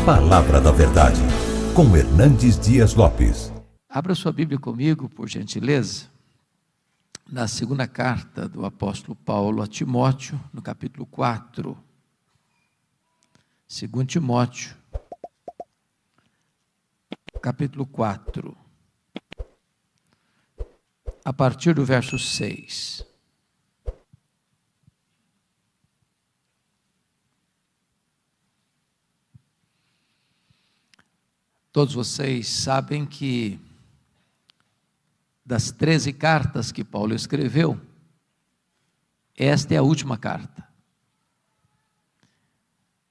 Palavra da Verdade, com Hernandes Dias Lopes. Abra sua Bíblia comigo, por gentileza, na segunda carta do apóstolo Paulo a Timóteo, no capítulo 4. 2 Timóteo, capítulo 4, a partir do verso 6. Todos vocês sabem que das 13 cartas que Paulo escreveu, esta é a última carta.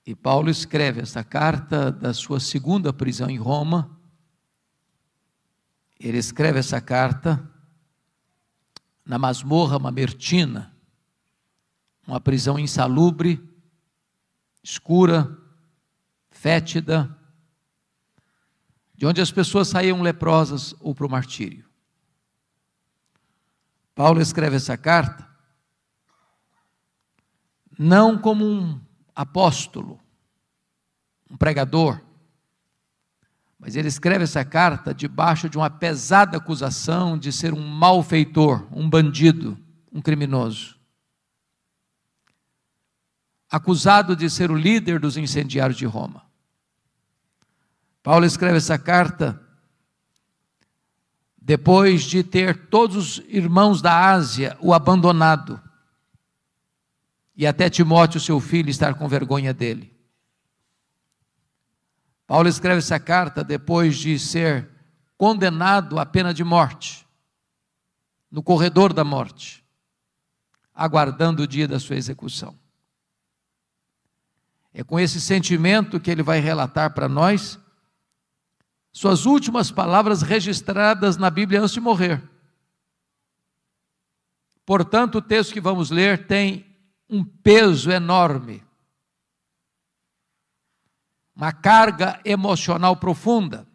E Paulo escreve essa carta da sua segunda prisão em Roma. Ele escreve essa carta na masmorra mamertina, uma prisão insalubre, escura, fétida, de onde as pessoas saíam leprosas ou para o martírio. Paulo escreve essa carta não como um apóstolo, um pregador, mas ele escreve essa carta debaixo de uma pesada acusação de ser um malfeitor, um bandido, um criminoso. Acusado de ser o líder dos incendiários de Roma. Paulo escreve essa carta depois de ter todos os irmãos da Ásia o abandonado, e até Timóteo, seu filho, estar com vergonha dele. Paulo escreve essa carta depois de ser condenado à pena de morte, no corredor da morte, aguardando o dia da sua execução. É com esse sentimento que ele vai relatar para nós suas últimas palavras registradas na Bíblia antes de morrer. Portanto, o texto que vamos ler tem um peso enorme, uma carga emocional profunda.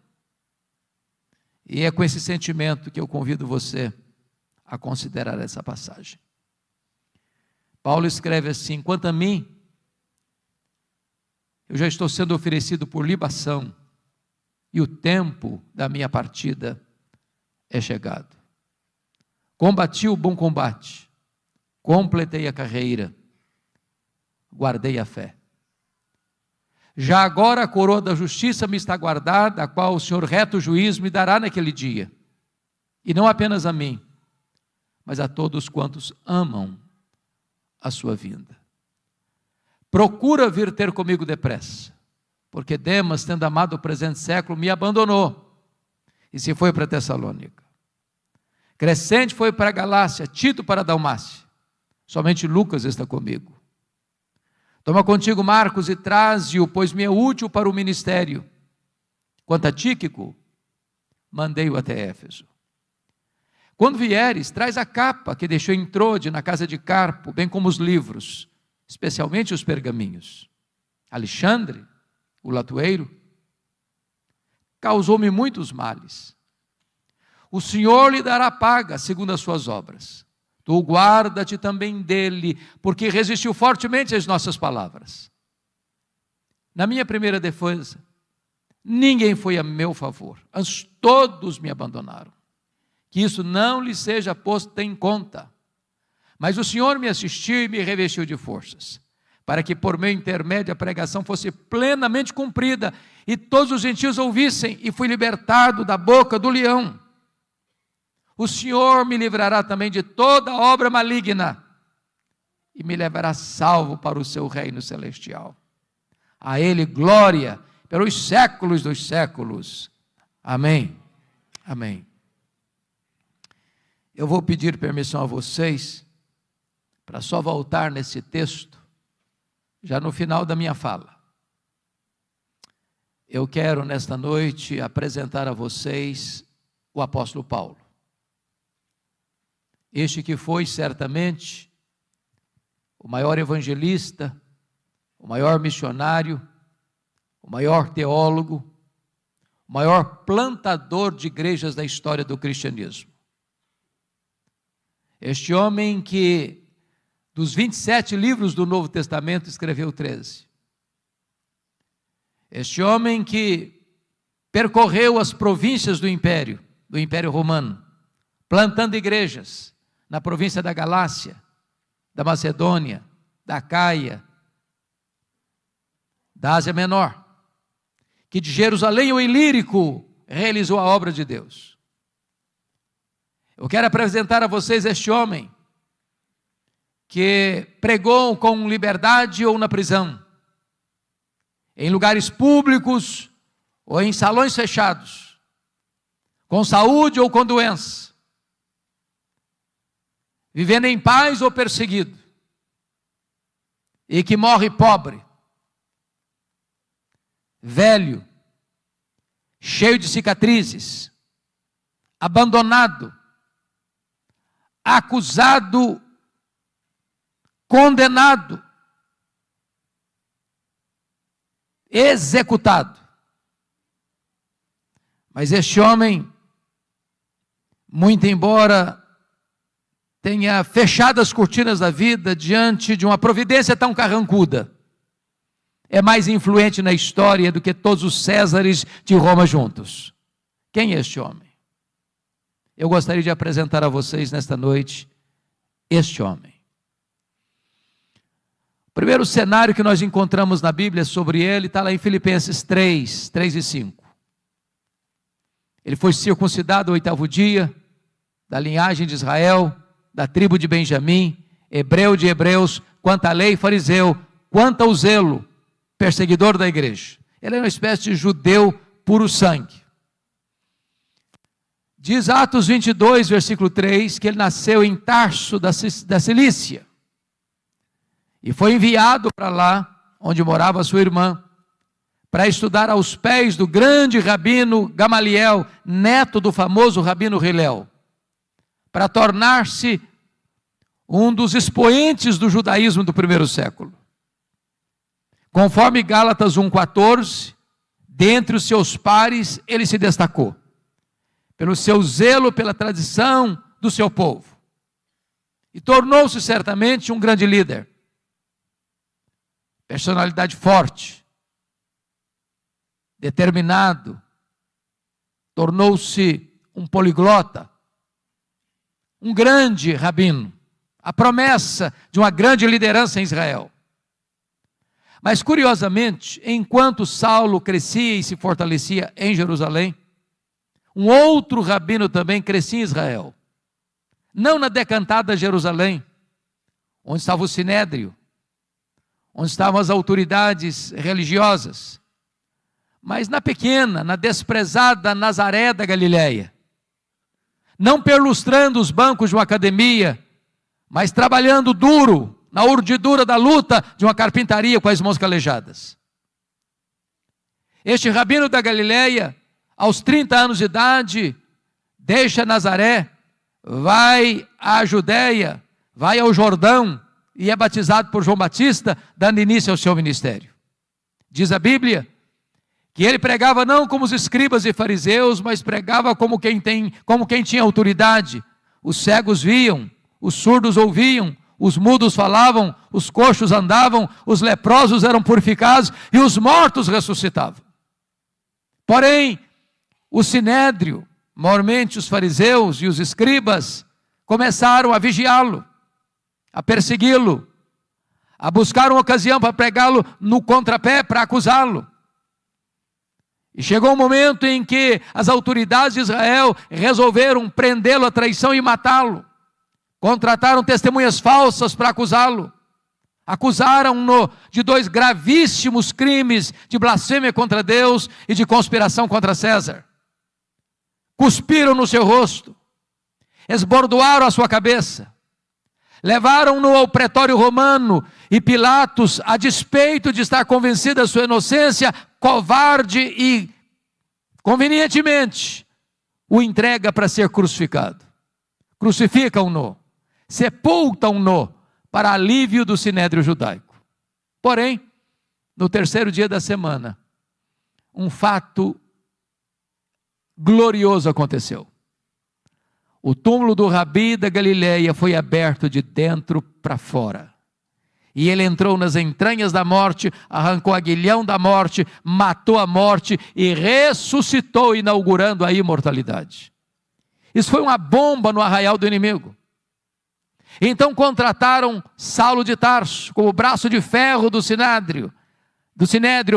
E é com esse sentimento que eu convido você a considerar essa passagem. Paulo escreve assim: quanto a mim, eu já estou sendo oferecido por libação, e o tempo da minha partida é chegado. Combati o bom combate, completei a carreira, guardei a fé. Já agora a coroa da justiça me está guardada, a qual o Senhor reto juiz me dará naquele dia. E não apenas a mim, mas a todos quantos amam a sua vinda. Procura vir ter comigo depressa, porque Demas, tendo amado o presente século, me abandonou e se foi para Tessalônica. Crescente foi para a Galácia, Tito para a Dalmácia. Somente Lucas está comigo. Toma contigo Marcos e traze-o, pois me é útil para o ministério. Quanto a Tíquico, mandei-o até Éfeso. Quando vieres, traz a capa que deixou em Trode, na casa de Carpo, bem como os livros, especialmente os pergaminhos. Alexandre, o latoeiro, causou-me muitos males. O Senhor lhe dará paga segundo as suas obras. Tu guarda-te também dele, porque resistiu fortemente às nossas palavras. Na minha primeira defesa, ninguém foi a meu favor, antes todos me abandonaram. Que isso não lhe seja posto em conta. Mas o Senhor me assistiu e me revestiu de forças, para que por meu intermédio a pregação fosse plenamente cumprida, e todos os gentios ouvissem, e fui libertado da boca do leão. O Senhor me livrará também de toda obra maligna, e me levará salvo para o seu reino celestial. A Ele glória pelos séculos dos séculos. Amém. Amém. Eu vou pedir permissão a vocês, para só voltar nesse texto, já no final da minha fala. Eu quero nesta noite apresentar a vocês o apóstolo Paulo. Este que foi certamente o maior evangelista, o maior missionário, o maior teólogo, o maior plantador de igrejas da história do cristianismo. Este homem que, dos 27 livros do Novo Testamento, escreveu 13. Este homem que percorreu as províncias do Império Romano, plantando igrejas na província da Galácia, da Macedônia, da Acaia, da Ásia Menor, que de Jerusalém ao Ilírico realizou a obra de Deus. Eu quero apresentar a vocês este homem que pregou com liberdade ou na prisão, em lugares públicos ou em salões fechados, com saúde ou com doença, vivendo em paz ou perseguido, e que morre pobre, velho, cheio de cicatrizes, abandonado, acusado, condenado, executado. Mas este homem, muito embora tenha fechado as cortinas da vida diante de uma providência tão carrancuda, é mais influente na história do que todos os Césares de Roma juntos. Quem é este homem? Eu gostaria de apresentar a vocês nesta noite este homem. O primeiro cenário que nós encontramos na Bíblia sobre ele está lá em Filipenses 3, 3 e 5. Ele foi circuncidado ao 8º dia, da linhagem de Israel, da tribo de Benjamim, hebreu de hebreus, quanto à lei, fariseu, quanto ao zelo, perseguidor da igreja. Ele é uma espécie de judeu puro sangue. Diz Atos 22, versículo 3, que ele nasceu em Tarso da Cilícia, e foi enviado para lá, onde morava sua irmã, para estudar aos pés do grande rabino Gamaliel, neto do famoso rabino Hilel, para tornar-se um dos expoentes do judaísmo do primeiro século. Conforme Gálatas 1,14, dentre os seus pares, ele se destacou, pelo seu zelo pela tradição do seu povo, e tornou-se certamente um grande líder, personalidade forte, determinado, tornou-se um poliglota, um grande rabino, a promessa de uma grande liderança em Israel. Mas curiosamente, enquanto Saulo crescia e se fortalecia em Jerusalém, um outro rabino também crescia em Israel, não na decantada Jerusalém, onde estava o Sinédrio, onde estavam as autoridades religiosas, mas na pequena, na desprezada Nazaré da Galileia, não perlustrando os bancos de uma academia, mas trabalhando duro, na urdidura da luta de uma carpintaria com as mãos calejadas. Este rabino da Galileia, aos 30 anos de idade, deixa Nazaré, vai à Judéia, vai ao Jordão, e é batizado por João Batista, dando início ao seu ministério. Diz a Bíblia que ele pregava não como os escribas e fariseus, mas pregava como quem tinha autoridade. Os cegos viam, os surdos ouviam, os mudos falavam, os coxos andavam, os leprosos eram purificados e os mortos ressuscitavam. Porém, o Sinédrio, maiormente os fariseus e os escribas, começaram a vigiá-lo, a persegui-lo, a buscar uma ocasião para pregá-lo no contrapé, para acusá-lo. E chegou um momento em que as autoridades de Israel resolveram prendê-lo à traição e matá-lo. Contrataram testemunhas falsas para acusá-lo. Acusaram-no de 2 gravíssimos crimes de blasfêmia contra Deus e de conspiração contra César. Cuspiram no seu rosto, esbordoaram a sua cabeça, levaram-no ao pretório romano e Pilatos, a despeito de estar convencido da sua inocência, covarde e convenientemente, o entrega para ser crucificado. Crucificam-no, sepultam-no para alívio do sinédrio judaico. Porém, no 3º dia da semana, um fato glorioso aconteceu. O túmulo do Rabi da Galileia foi aberto de dentro para fora. E ele entrou nas entranhas da morte, arrancou o aguilhão da morte, matou a morte e ressuscitou, inaugurando a imortalidade. Isso foi uma bomba no arraial do inimigo. Então contrataram Saulo de Tarso como braço de ferro do Sinédrio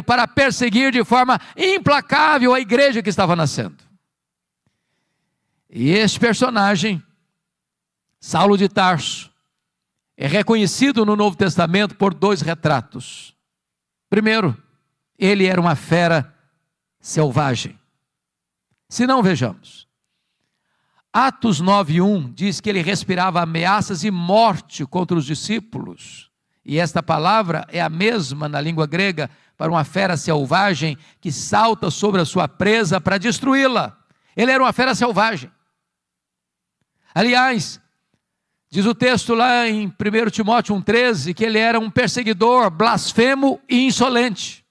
para perseguir de forma implacável a igreja que estava nascendo. E este personagem, Saulo de Tarso, é reconhecido no Novo Testamento por 2 retratos. Primeiro, ele era uma fera selvagem. Se não, vejamos. Atos 9:1 diz que ele respirava ameaças e morte contra os discípulos. E esta palavra é a mesma na língua grega para uma fera selvagem que salta sobre a sua presa para destruí-la. Ele era uma fera selvagem. Aliás, diz o texto lá em 1 Timóteo 1,13 que ele era um perseguidor, blasfemo e insolente.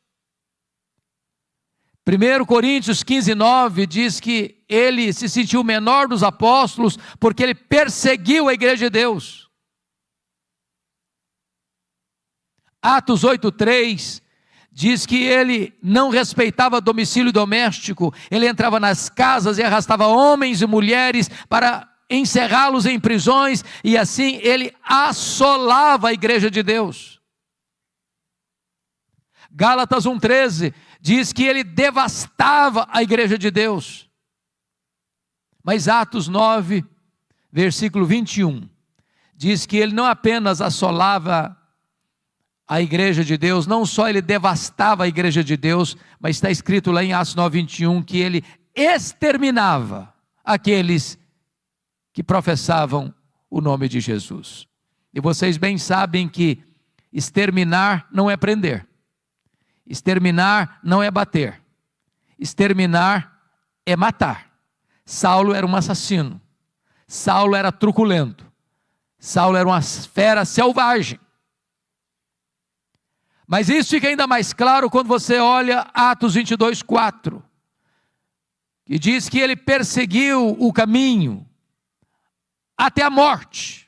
1 Coríntios 15:9 diz que ele se sentiu o menor dos apóstolos porque ele perseguiu a igreja de Deus. Atos 8:3 diz que ele não respeitava domicílio doméstico, ele entrava nas casas e arrastava homens e mulheres para encerrá-los em prisões, e assim ele assolava a igreja de Deus. Gálatas 1,13 diz que ele devastava a igreja de Deus. Mas Atos 9, versículo 21, diz que ele não apenas assolava a igreja de Deus, não só ele devastava a igreja de Deus, mas está escrito lá em Atos 9:21 que ele exterminava aqueles que professavam o nome de Jesus. E vocês bem sabem que exterminar não é prender, exterminar não é bater, exterminar é matar. Saulo era um assassino, Saulo era truculento, Saulo era uma fera selvagem. Mas isso fica ainda mais claro quando você olha Atos 22:4, que diz que ele perseguiu o caminho até a morte.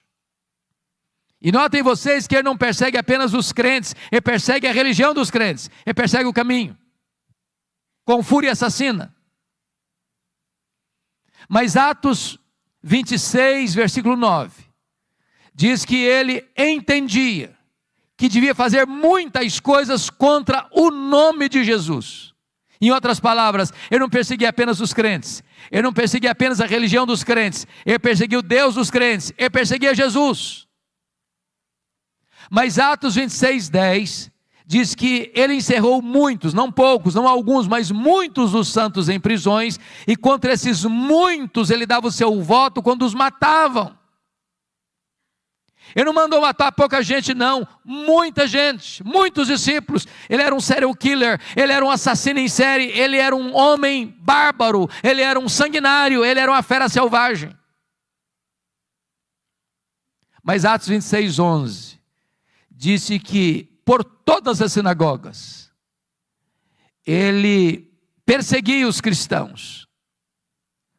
E notem vocês que ele não persegue apenas os crentes, ele persegue a religião dos crentes, ele persegue o caminho, com fúria assassina. Mas Atos 26, versículo 9, diz que ele entendia que devia fazer muitas coisas contra o nome de Jesus. Em outras palavras, ele não perseguia apenas os crentes, ele não perseguia apenas a religião dos crentes, ele perseguia o Deus dos crentes, ele perseguia Jesus. Mas Atos 26:10 diz que ele encerrou muitos, não poucos, não alguns, mas muitos dos santos em prisões, e contra esses muitos ele dava o seu voto quando os matavam. Ele não mandou matar pouca gente não, muita gente, muitos discípulos. Ele era um serial killer, ele era um assassino em série, ele era um homem bárbaro, ele era um sanguinário, ele era uma fera selvagem. Mas Atos 26:11 disse que por todas as sinagogas ele perseguia os cristãos,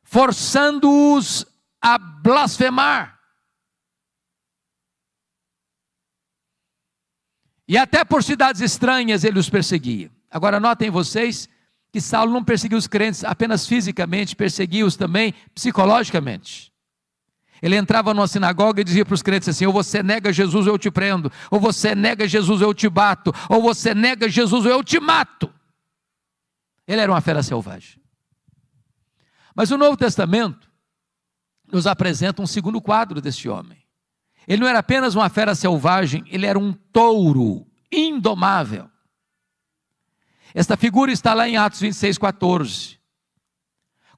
forçando-os a blasfemar. E até por cidades estranhas ele os perseguia. Agora notem vocês que Saulo não perseguia os crentes apenas fisicamente, perseguia-os também psicologicamente. Ele entrava numa sinagoga e dizia para os crentes assim: ou você nega Jesus ou eu te prendo, ou você nega Jesus ou eu te bato, ou você nega Jesus ou eu te mato. Ele era uma fera selvagem. Mas o Novo Testamento nos apresenta um segundo quadro deste homem. Ele não era apenas uma fera selvagem, ele era um touro indomável. Esta figura está lá em Atos 26:14.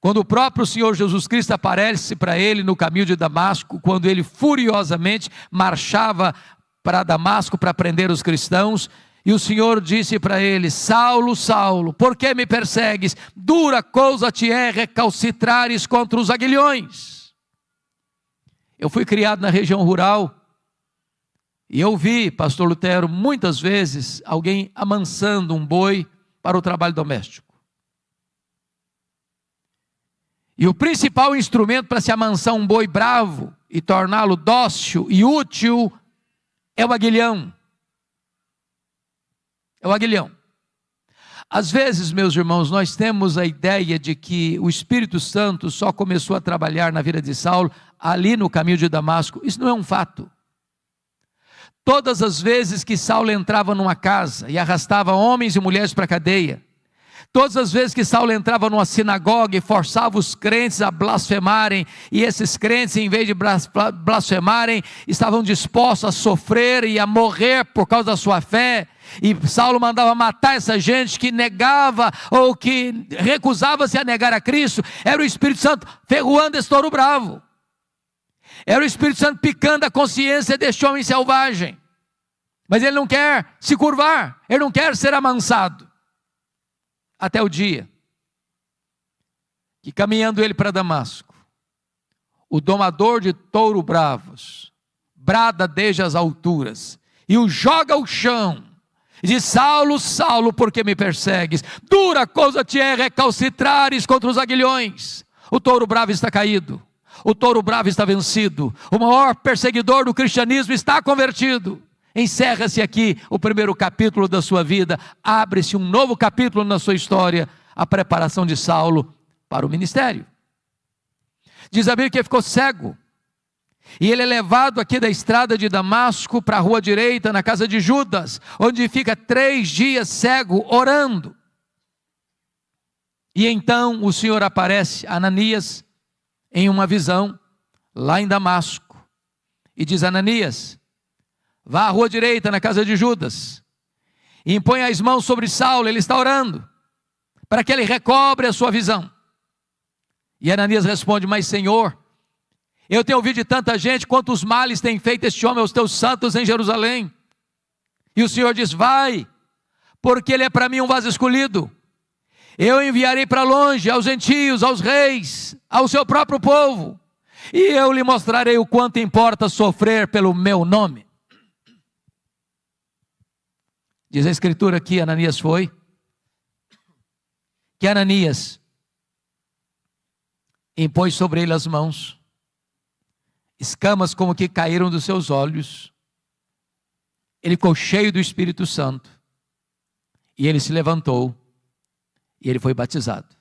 Quando o próprio Senhor Jesus Cristo aparece para ele no caminho de Damasco, quando ele furiosamente marchava para Damasco para prender os cristãos, e o Senhor disse para ele: Saulo, Saulo, por que me persegues? Dura coisa te é recalcitrares contra os aguilhões. Eu fui criado na região rural, e eu vi, pastor Lutero, muitas vezes alguém amansando um boi para o trabalho doméstico. E o principal instrumento para se amansar um boi bravo e torná-lo dócil e útil é o aguilhão. É o aguilhão. Às vezes, meus irmãos, nós temos a ideia de que o Espírito Santo só começou a trabalhar na vida de Saulo ali no caminho de Damasco. Isso não é um fato. Todas as vezes que Saulo entrava numa casa e arrastava homens e mulheres para a cadeia, todas as vezes que Saulo entrava numa sinagoga e forçava os crentes a blasfemarem, e esses crentes, em vez de blasfemarem, estavam dispostos a sofrer e a morrer por causa da sua fé, e Saulo mandava matar essa gente que negava ou que recusava-se a negar a Cristo, era o Espírito Santo ferroando esse touro bravo, era o Espírito Santo picando a consciência deste homem selvagem, mas ele não quer se curvar, ele não quer ser amansado. Até o dia que, caminhando ele para Damasco, o domador de touro bravos brada desde as alturas e o joga ao chão e diz: Saulo, Saulo, por que me persegues? Dura coisa te é recalcitrares contra os aguilhões. O touro bravo está caído, o touro bravo está vencido, o maior perseguidor do cristianismo está convertido. Encerra-se aqui o primeiro capítulo da sua vida, abre-se um novo capítulo na sua história, a preparação de Saulo para o ministério. Diz a Bíblia que ele ficou cego, e ele é levado aqui da estrada de Damasco para a rua direita, na casa de Judas, onde fica 3 dias cego, orando. E então o Senhor aparece a Ananias em uma visão, lá em Damasco, e diz: Ananias, vá à rua direita, na casa de Judas, e impõe as mãos sobre Saulo, ele está orando, para que ele recobre a sua visão. E Ananias responde: mas Senhor, eu tenho ouvido de tanta gente quantos males tem feito este homem aos teus santos em Jerusalém. E o Senhor diz: vai, porque ele é para mim um vaso escolhido. Eu enviarei para longe aos gentios, aos reis, ao seu próprio povo, e eu lhe mostrarei o quanto importa sofrer pelo meu nome. Diz a Escritura que Ananias foi, que Ananias impôs sobre ele as mãos, escamas como que caíram dos seus olhos, ele ficou cheio do Espírito Santo, e ele se levantou, e ele foi batizado.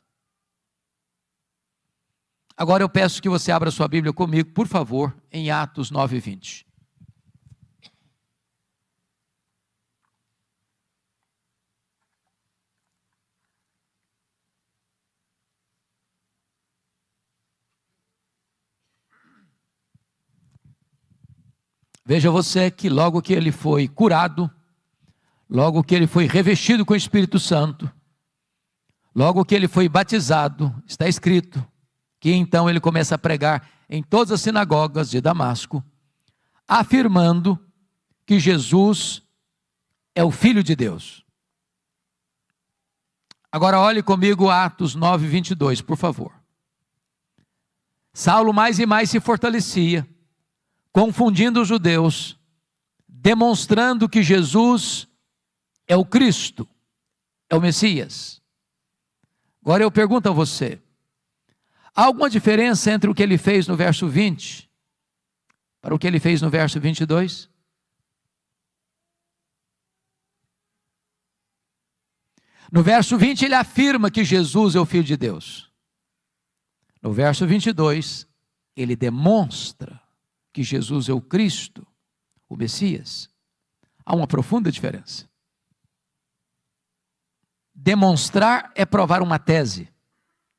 Agora eu peço que você abra sua Bíblia comigo, por favor, em Atos 9:20. Veja você que logo que ele foi curado, logo que ele foi revestido com o Espírito Santo, logo que ele foi batizado, está escrito que então ele começa a pregar em todas as sinagogas de Damasco, afirmando que Jesus é o Filho de Deus. Agora olhe comigo Atos 9:22, por favor. Saulo mais e mais se fortalecia, confundindo os judeus, demonstrando que Jesus é o Cristo, é o Messias. Agora eu pergunto a você, há alguma diferença entre o que ele fez no verso 20 para o que ele fez no verso 22? No verso 20 ele afirma que Jesus é o Filho de Deus. No verso 22 ele demonstra que Jesus é o Cristo, o Messias. Há uma profunda diferença. Demonstrar é provar uma tese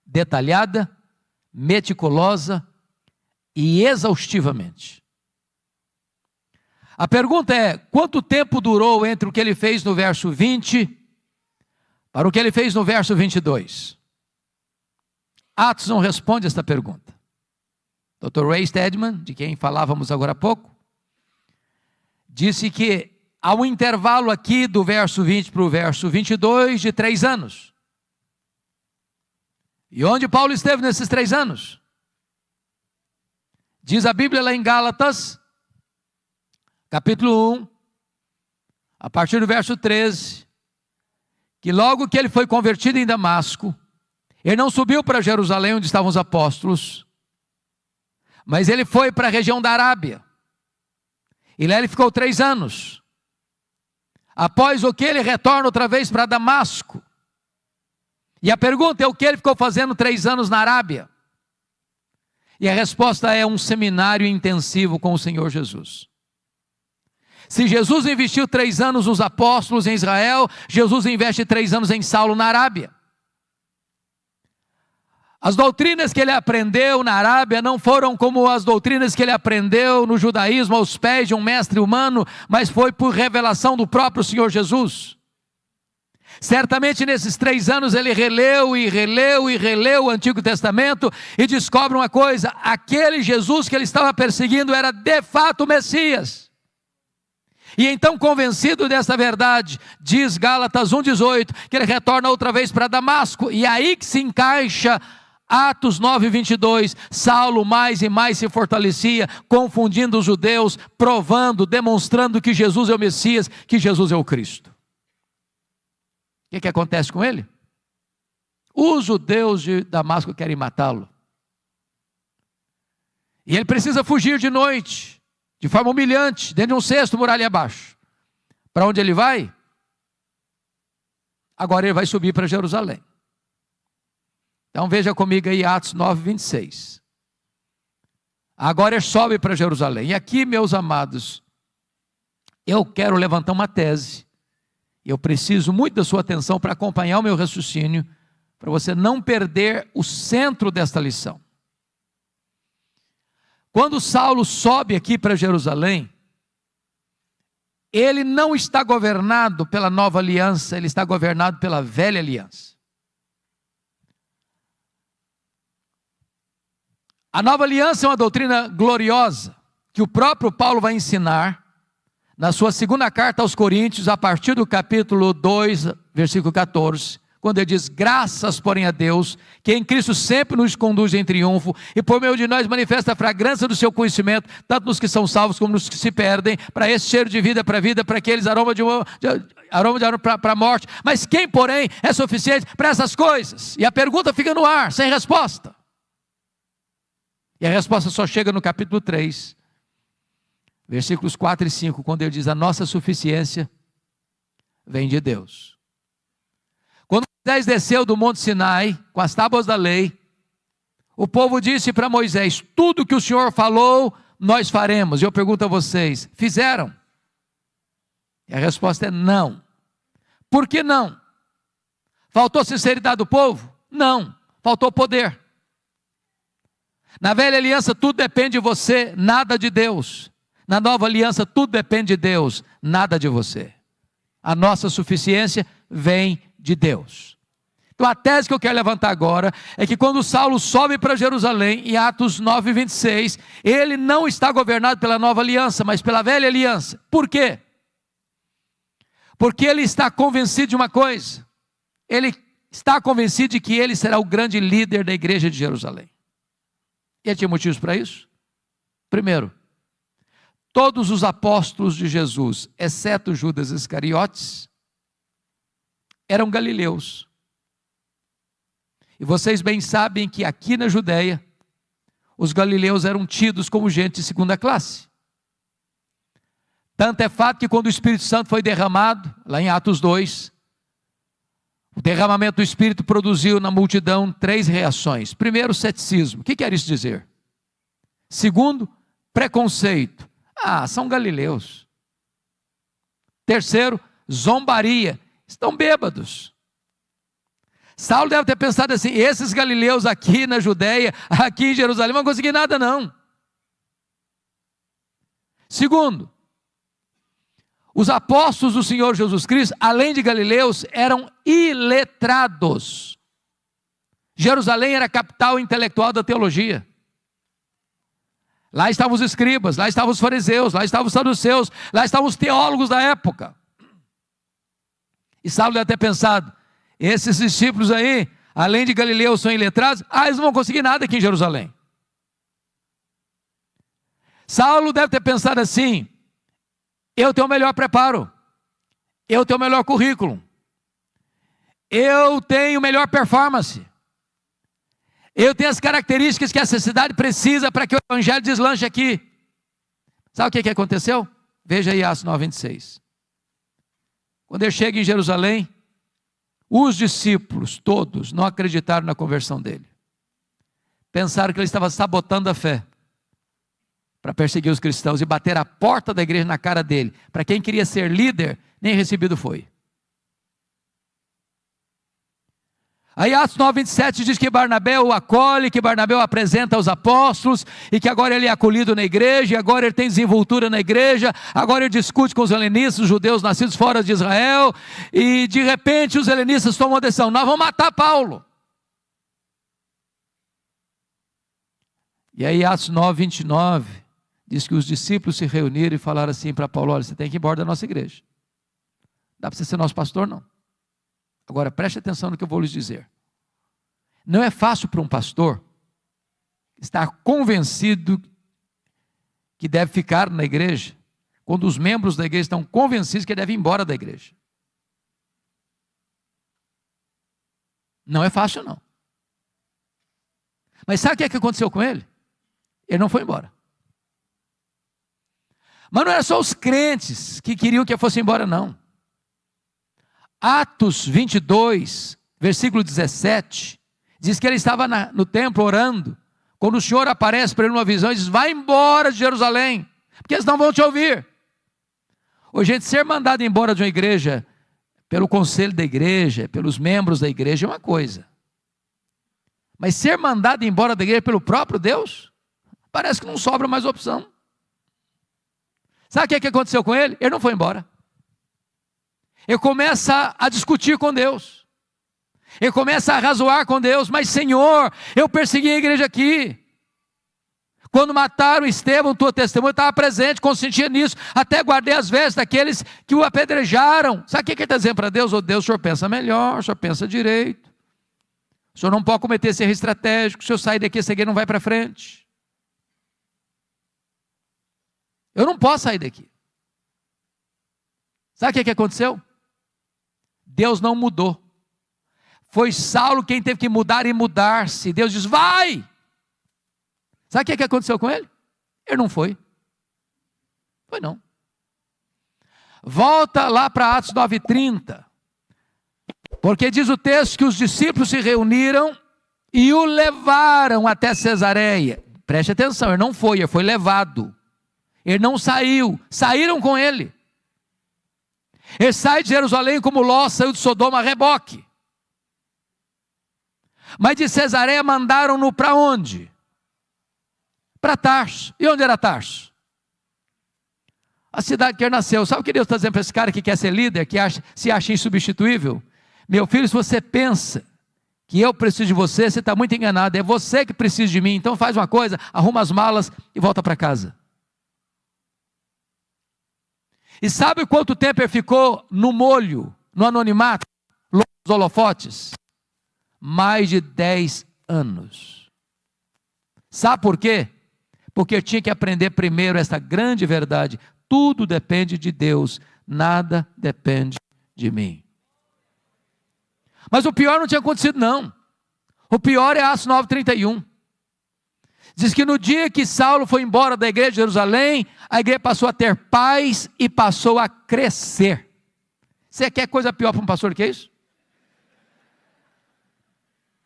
detalhada, meticulosa e exaustivamente. A pergunta é: quanto tempo durou entre o que ele fez no verso 20 para o que ele fez no verso 22? Atos não responde esta pergunta. Dr. Ray Stedman, de quem falávamos agora há pouco, disse que há um intervalo aqui do verso 20 para o verso 22 de 3 anos. E onde Paulo esteve nesses 3 anos? Diz a Bíblia lá em Gálatas, capítulo 1, a partir do verso 13, que logo que ele foi convertido em Damasco, ele não subiu para Jerusalém onde estavam os apóstolos, mas ele foi para a região da Arábia, e lá ele ficou 3 anos, Após o que ele retorna outra vez para Damasco. E a pergunta é: o que ele ficou fazendo 3 anos na Arábia? E a resposta é: um seminário intensivo com o Senhor Jesus. Se Jesus investiu 3 anos nos apóstolos em Israel, Jesus investe 3 anos em Saulo na Arábia. As doutrinas que ele aprendeu na Arábia não foram como as doutrinas que ele aprendeu no judaísmo aos pés de um mestre humano, mas foi por revelação do próprio Senhor Jesus. Certamente nesses 3 anos ele releu o Antigo Testamento e descobre uma coisa: aquele Jesus que ele estava perseguindo era de fato o Messias. E então, convencido dessa verdade, diz Gálatas 1,18, que ele retorna outra vez para Damasco, e aí que se encaixa Atos 9,22, Saulo mais e mais se fortalecia, confundindo os judeus, provando, demonstrando que Jesus é o Messias, que Jesus é o Cristo. O que acontece com ele? Os judeus de Damasco querem matá-lo. E ele precisa fugir de noite, de forma humilhante, dentro de um cesto, muralha abaixo. Para onde ele vai? Agora ele vai subir para Jerusalém. Então veja comigo aí Atos 9,26. Agora ele sobe para Jerusalém. E aqui, meus amados, eu quero levantar uma tese. Eu preciso muito da sua atenção para acompanhar o meu raciocínio, para você não perder o centro desta lição. Quando Saulo sobe aqui para Jerusalém, ele não está governado pela nova aliança, ele está governado pela velha aliança. A nova aliança é uma doutrina gloriosa, que o próprio Paulo vai ensinar na sua segunda carta aos Coríntios, a partir do capítulo 2, versículo 14, quando ele diz: graças, porém, a Deus, que em Cristo sempre nos conduz em triunfo, e por meio de nós manifesta a fragrância do seu conhecimento, tanto nos que são salvos como nos que se perdem, para esse cheiro de vida para a vida, para aqueles aroma de aroma para a morte. Mas quem, porém, é suficiente para essas coisas? E a pergunta fica no ar, sem resposta. E a resposta só chega no capítulo 3, versículos 4 e 5, quando ele diz: a nossa suficiência vem de Deus. Quando Moisés desceu do Monte Sinai, com as tábuas da lei, o povo disse para Moisés: tudo que o Senhor falou, nós faremos. E eu pergunto a vocês: fizeram? E a resposta é não. Por que não? Faltou sinceridade do povo? Não, faltou poder. Na velha aliança tudo depende de você, nada de Deus. Na nova aliança tudo depende de Deus, nada de você. A nossa suficiência vem de Deus. Então a tese que eu quero levantar agora é que quando Saulo sobe para Jerusalém, em Atos 9,26, ele não está governado pela nova aliança, mas pela velha aliança. Por quê? Porque ele está convencido de uma coisa. Ele está convencido de que ele será o grande líder da igreja de Jerusalém. E ele tinha motivos para isso? Primeiro, todos os apóstolos de Jesus, exceto Judas Iscariotes, eram galileus. E vocês bem sabem que aqui na Judéia, os galileus eram tidos como gente de segunda classe. Tanto é fato que quando o Espírito Santo foi derramado, lá em Atos 2, o derramamento do Espírito produziu na multidão 3 reações. Primeiro, ceticismo. O que quer isso dizer? Segundo, preconceito. São galileus. Terceiro, zombaria. Estão bêbados. Saulo deve ter pensado assim: esses galileus aqui na Judéia, aqui em Jerusalém, não vão conseguir nada não. Segundo, os apóstolos do Senhor Jesus Cristo, além de galileus, eram iletrados. Jerusalém era a capital intelectual da teologia. Lá estavam os escribas, lá estavam os fariseus, lá estavam os saduceus, lá estavam os teólogos da época. E Saulo deve ter pensado: esses discípulos aí, além de galileus, são iletrados, eles não vão conseguir nada aqui em Jerusalém. Saulo deve ter pensado assim: eu tenho o melhor preparo, eu tenho o melhor currículo, eu tenho melhor performance, eu tenho as características que essa cidade precisa para que o evangelho deslanche aqui. Sabe o que aconteceu? Veja aí Atos 9,26. Quando ele chega em Jerusalém, os discípulos todos não acreditaram na conversão dele. Pensaram que ele estava sabotando a fé para perseguir os cristãos e bater a porta da igreja na cara dele. Para quem queria ser líder, nem recebido foi. Aí Atos 9:27 diz que Barnabé o acolhe, que Barnabé o apresenta aos apóstolos, e que agora ele é acolhido na igreja, e agora ele tem desenvoltura na igreja, agora ele discute com os helenistas, os judeus nascidos fora de Israel, e de repente os helenistas tomam a decisão: nós vamos matar Paulo. E aí Atos 9:29 diz que os discípulos se reuniram e falaram assim para Paulo: olha, você tem que ir embora da nossa igreja, não dá para você ser nosso pastor não. Agora preste atenção no que eu vou lhes dizer. Não é fácil para um pastor estar convencido que deve ficar na igreja, quando os membros da igreja estão convencidos que deve ir embora da igreja. Não é fácil não. Mas sabe o que aconteceu com ele? Ele não foi embora. Mas não era só os crentes que queriam que ele fosse embora não. Atos 22, versículo 17, diz que ele estava no templo orando, quando o Senhor aparece para ele numa visão e diz: vai embora de Jerusalém, porque eles não vão te ouvir. Hoje, gente, ser mandado embora de uma igreja, pelo conselho da igreja, pelos membros da igreja, é uma coisa. Mas ser mandado embora da igreja pelo próprio Deus, parece que não sobra mais opção. Sabe o que aconteceu com ele? Ele não foi embora. Ele começa a discutir com Deus. Ele começa a razoar com Deus. Mas Senhor, eu persegui a igreja aqui. Quando mataram Estevão, tua testemunha, eu estava presente, consentia nisso. Até guardei as vestes daqueles que o apedrejaram. Sabe o que ele está dizendo para Deus? Ô Deus, o Senhor pensa melhor, o Senhor pensa direito. O Senhor não pode cometer esse erro estratégico. Se eu sair daqui, essa igreja não vai para frente. Eu não posso sair daqui. Sabe o que aconteceu? Deus não mudou. Foi Saulo quem teve que mudar e mudar-se. Deus diz: vai! Sabe o que aconteceu com ele? Ele não foi. Foi não. Volta lá para Atos 9:30. Porque diz o texto que os discípulos se reuniram e o levaram até Cesareia. Preste atenção, ele não foi, ele foi levado. Ele não saiu, saíram com ele. Ele sai de Jerusalém como Ló saiu de Sodoma a reboque. Mas de Cesareia mandaram-no para onde? Para Tarso. E onde era Tarso? A cidade que ele nasceu. Sabe o que Deus está dizendo para esse cara que quer ser líder, que se acha insubstituível? Meu filho, se você pensa que eu preciso de você, você está muito enganado. É você que precisa de mim. Então faz uma coisa, arruma as malas e volta para casa. E sabe quanto tempo ele ficou no molho, no anonimato, longe dos holofotes? Mais de 10 anos. Sabe por quê? Porque eu tinha que aprender primeiro essa grande verdade: tudo depende de Deus, nada depende de mim. Mas o pior não tinha acontecido não. O pior é Atos 9:31. Diz que no dia que Saulo foi embora da igreja de Jerusalém, a igreja passou a ter paz e passou a crescer. Você quer coisa pior para um pastor que isso?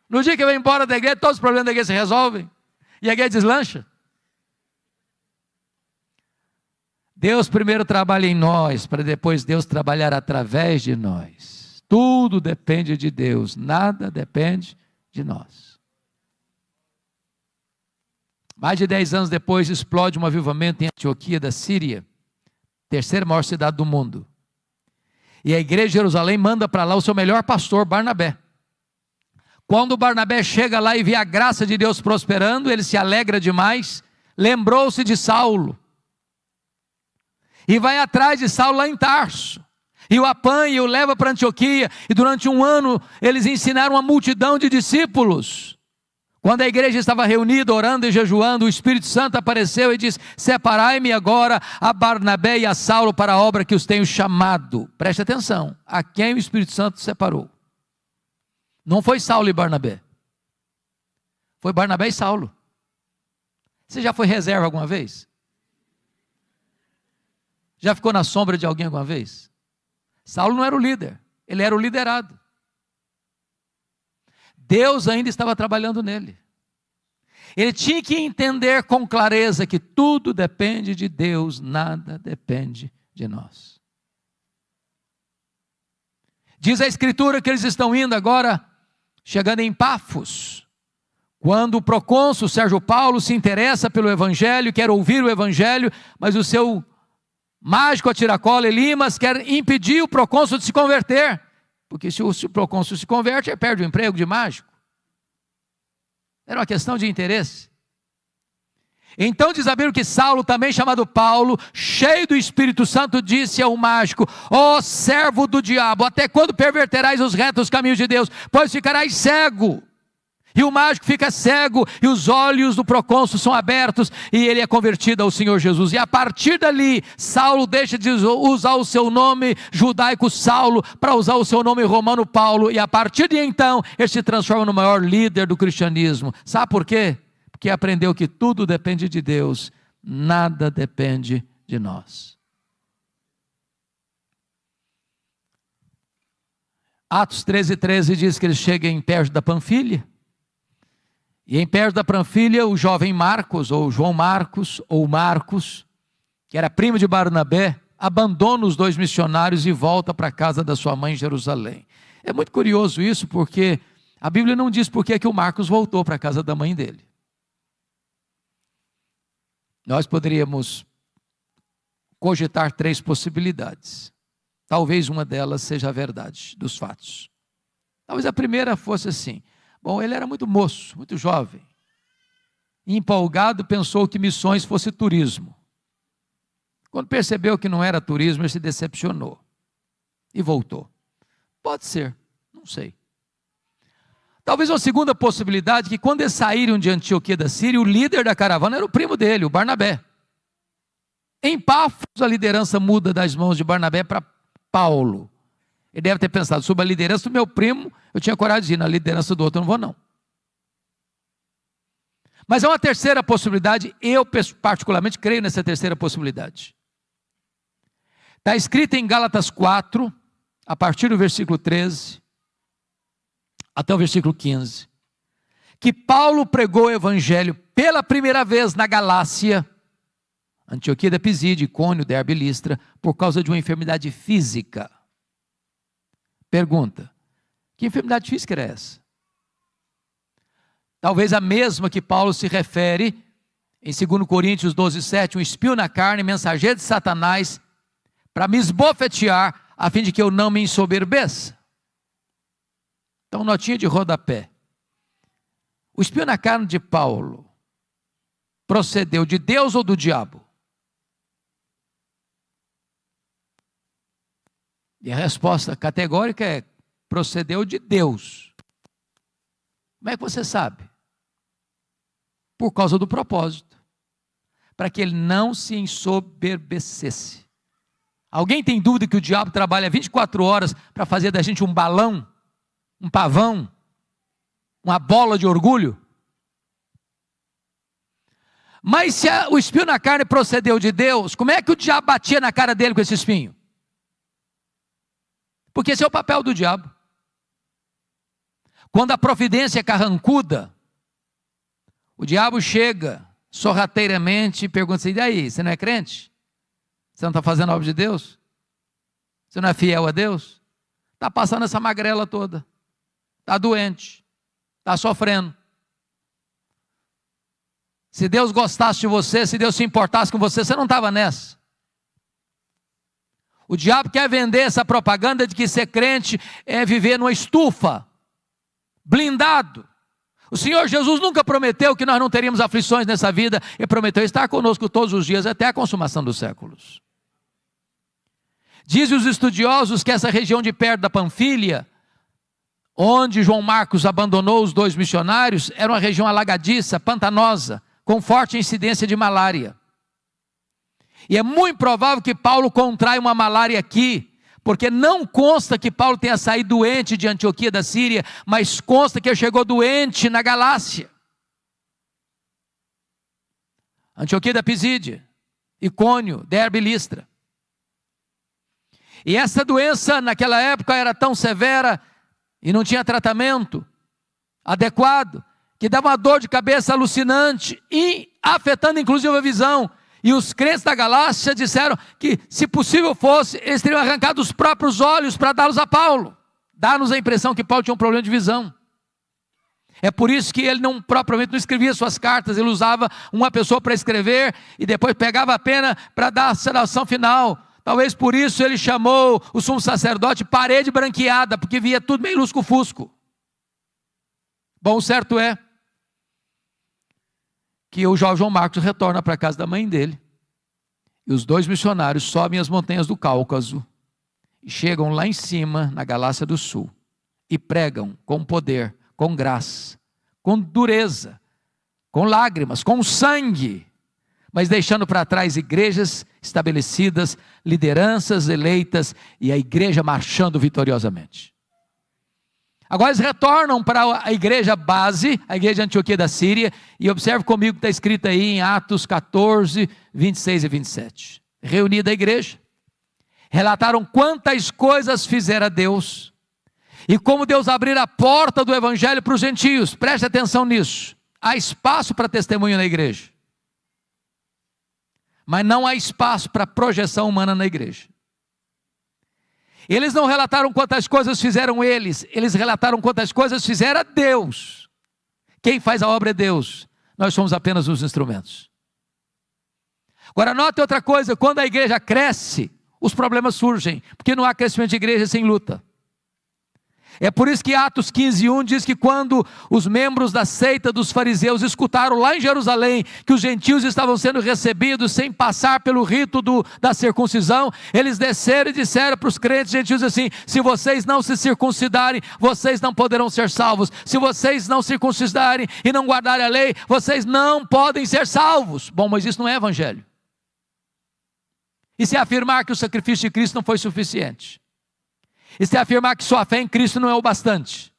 No dia que vai embora da igreja, todos os problemas da igreja se resolvem. E a igreja deslancha. Deus primeiro trabalha em nós, para depois Deus trabalhar através de nós. Tudo depende de Deus, nada depende de nós. Mais de 10 anos depois, explode um avivamento em Antioquia da Síria, terceira maior cidade do mundo. E a igreja de Jerusalém manda para lá o seu melhor pastor, Barnabé. Quando Barnabé chega lá e vê a graça de Deus prosperando, ele se alegra demais, lembrou-se de Saulo. E vai atrás de Saulo lá em Tarso. E o apanha e o leva para Antioquia. E durante um ano eles ensinaram uma multidão de discípulos. Quando a igreja estava reunida, orando e jejuando, o Espírito Santo apareceu e disse: separai-me agora a Barnabé e a Saulo para a obra que os tenho chamado. Preste atenção, a quem o Espírito Santo separou? Não foi Saulo e Barnabé. Foi Barnabé e Saulo. Você já foi reserva alguma vez? Já ficou na sombra de alguém alguma vez? Saulo não era o líder, ele era o liderado. Deus ainda estava trabalhando nele. Ele tinha que entender com clareza que tudo depende de Deus, nada depende de nós. Diz a Escritura que eles estão indo agora, chegando em Pafos, quando o procônsul Sérgio Paulo se interessa pelo Evangelho, quer ouvir o Evangelho, mas o seu mágico a tiracola Elimas quer impedir o procônsul de se converter, porque se o procônsul se converte, ele perde o emprego de mágico. Era uma questão de interesse. Então diz a Bíblia que Saulo, também chamado Paulo, cheio do Espírito Santo, disse ao mágico: ó servo do diabo, até quando perverterás os retos caminhos de Deus? Pois ficarás cego. E o mágico fica cego, e os olhos do procônsul são abertos, e ele é convertido ao Senhor Jesus. E a partir dali, Saulo deixa de usar o seu nome judaico Saulo, para usar o seu nome romano Paulo, e a partir de então, ele se transforma no maior líder do cristianismo. Sabe por quê? Porque aprendeu que tudo depende de Deus, nada depende de nós. Atos 13:13 diz que ele chega em Perge da Panfilha, e em Perge da Panfilha, o jovem Marcos, ou João Marcos, ou Marcos, que era primo de Barnabé, abandona os dois missionários e volta para a casa da sua mãe em Jerusalém. É muito curioso isso, porque a Bíblia não diz por que o Marcos voltou para a casa da mãe dele. Nós poderíamos cogitar 3 possibilidades. Talvez uma delas seja a verdade dos fatos. Talvez a primeira fosse assim: bom, ele era muito moço, muito jovem, e empolgado pensou que missões fosse turismo. Quando percebeu que não era turismo, ele se decepcionou e voltou. Pode ser, não sei. Talvez uma segunda possibilidade, que quando eles saíram de Antioquia da Síria, o líder da caravana era o primo dele, o Barnabé. Em Pafos, a liderança muda das mãos de Barnabé para Paulo. Ele deve ter pensado: sob a liderança do meu primo, eu tinha coragem de ir, na liderança do outro eu não vou não. Mas há uma terceira possibilidade, eu particularmente creio nessa terceira possibilidade. Está escrito em Gálatas 4, a partir do versículo 13, até o versículo 15, que Paulo pregou o Evangelho pela primeira vez na Galácia, Antioquia da Pisídia, Icônio, Derbe e Listra, por causa de uma enfermidade física. Pergunta: que enfermidade física era essa? Talvez a mesma que Paulo se refere em 2 Coríntios 12:7, um espinho na carne, mensageiro de Satanás, para me esbofetear, a fim de que eu não me ensoberbeça. Então, notinha de rodapé: o espinho na carne de Paulo procedeu de Deus ou do diabo? E a resposta categórica é: procedeu de Deus. Como é que você sabe? Por causa do propósito, para que ele não se ensoberbecesse. Alguém tem dúvida que o diabo trabalha 24 horas para fazer da gente um balão, um pavão, uma bola de orgulho? Mas se o espinho na carne procedeu de Deus, como é que o diabo batia na cara dele com esse espinho? Porque esse é o papel do diabo. Quando a providência é carrancuda, o diabo chega sorrateiramente e pergunta assim: e daí, você não é crente? Você não está fazendo a obra de Deus? Você não é fiel a Deus? Está passando essa magrela toda, está doente, está sofrendo. Se Deus gostasse de você, se Deus se importasse com você, você não estava nessa. O diabo quer vender essa propaganda de que ser crente é viver numa estufa, blindado. O Senhor Jesus nunca prometeu que nós não teríamos aflições nessa vida, Ele prometeu estar conosco todos os dias até a consumação dos séculos. Dizem os estudiosos que essa região de perto da Panfilha, onde João Marcos abandonou os 2 missionários, era uma região alagadiça, pantanosa, com forte incidência de malária. E é muito provável que Paulo contraia uma malária aqui, porque não consta que Paulo tenha saído doente de Antioquia da Síria, mas consta que ele chegou doente na Galácia. Antioquia da Pisídia, Icônio, Derbe e Listra. E essa doença naquela época era tão severa e não tinha tratamento adequado, que dava uma dor de cabeça alucinante e afetando inclusive a visão. E os crentes da Galácia disseram que, se possível fosse, eles teriam arrancado os próprios olhos para dá-los a Paulo. Dá-nos a impressão que Paulo tinha um problema de visão. É por isso que ele propriamente não escrevia suas cartas, ele usava uma pessoa para escrever e depois pegava a pena para dar a selação final. Talvez por isso ele chamou o sumo sacerdote parede branqueada, porque via tudo meio lusco-fusco. Bom, o certo é que o João Marcos retorna para a casa da mãe dele, e os dois missionários sobem as montanhas do Cáucaso, e chegam lá em cima, na Galácia do Sul, e pregam com poder, com graça, com dureza, com lágrimas, com sangue, mas deixando para trás igrejas estabelecidas, lideranças eleitas, e a igreja marchando vitoriosamente. Agora eles retornam para a igreja base, a igreja de Antioquia da Síria, e observe comigo que está escrito aí em Atos 14, 26 e 27. Reunida a igreja, relataram quantas coisas fizera Deus, e como Deus abrira a porta do evangelho para os gentios. Preste atenção nisso. Há espaço para testemunho na igreja, mas não há espaço para projeção humana na igreja. Eles não relataram quantas coisas fizeram eles relataram quantas coisas fizera Deus. Quem faz a obra é Deus, nós somos apenas os instrumentos. Agora note outra coisa, quando a igreja cresce, os problemas surgem, porque não há crescimento de igreja sem luta. É por isso que Atos 15:1 diz que quando os membros da seita dos fariseus escutaram lá em Jerusalém que os gentios estavam sendo recebidos sem passar pelo rito da circuncisão, eles desceram e disseram para os crentes gentios assim: se vocês não se circuncidarem, vocês não poderão ser salvos. Se vocês não circuncidarem e não guardarem a lei, vocês não podem ser salvos. Bom, mas isso não é evangelho. E se afirmar que o sacrifício de Cristo não foi suficiente, e se afirmar que sua fé em Cristo não é o bastante.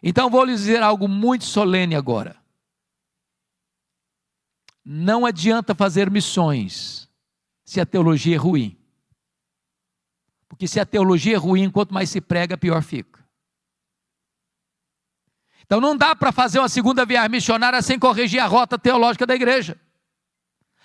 Então vou lhes dizer algo muito solene agora. Não adianta fazer missões se a teologia é ruim. Porque se a teologia é ruim, quanto mais se prega, pior fica. Então não dá para fazer uma segunda viagem missionária sem corrigir a rota teológica da igreja.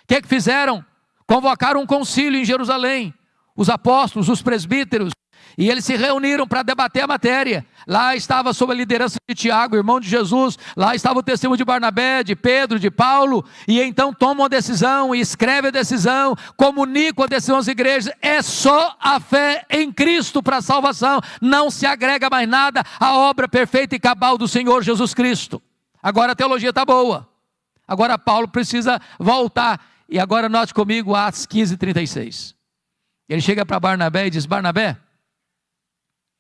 O que fizeram? Convocaram um concílio em Jerusalém, os apóstolos, os presbíteros, e eles se reuniram para debater a matéria. Lá estava sob a liderança de Tiago, irmão de Jesus, lá estava o testemunho de Barnabé, de Pedro, de Paulo, e então tomam a decisão, e escrevem a decisão, comunicam a decisão às igrejas. É só a fé em Cristo para a salvação, não se agrega mais nada à obra perfeita e cabal do Senhor Jesus Cristo. Agora a teologia está boa, agora Paulo precisa voltar, e agora note comigo Atos 15:36. Ele chega para Barnabé e diz: Barnabé,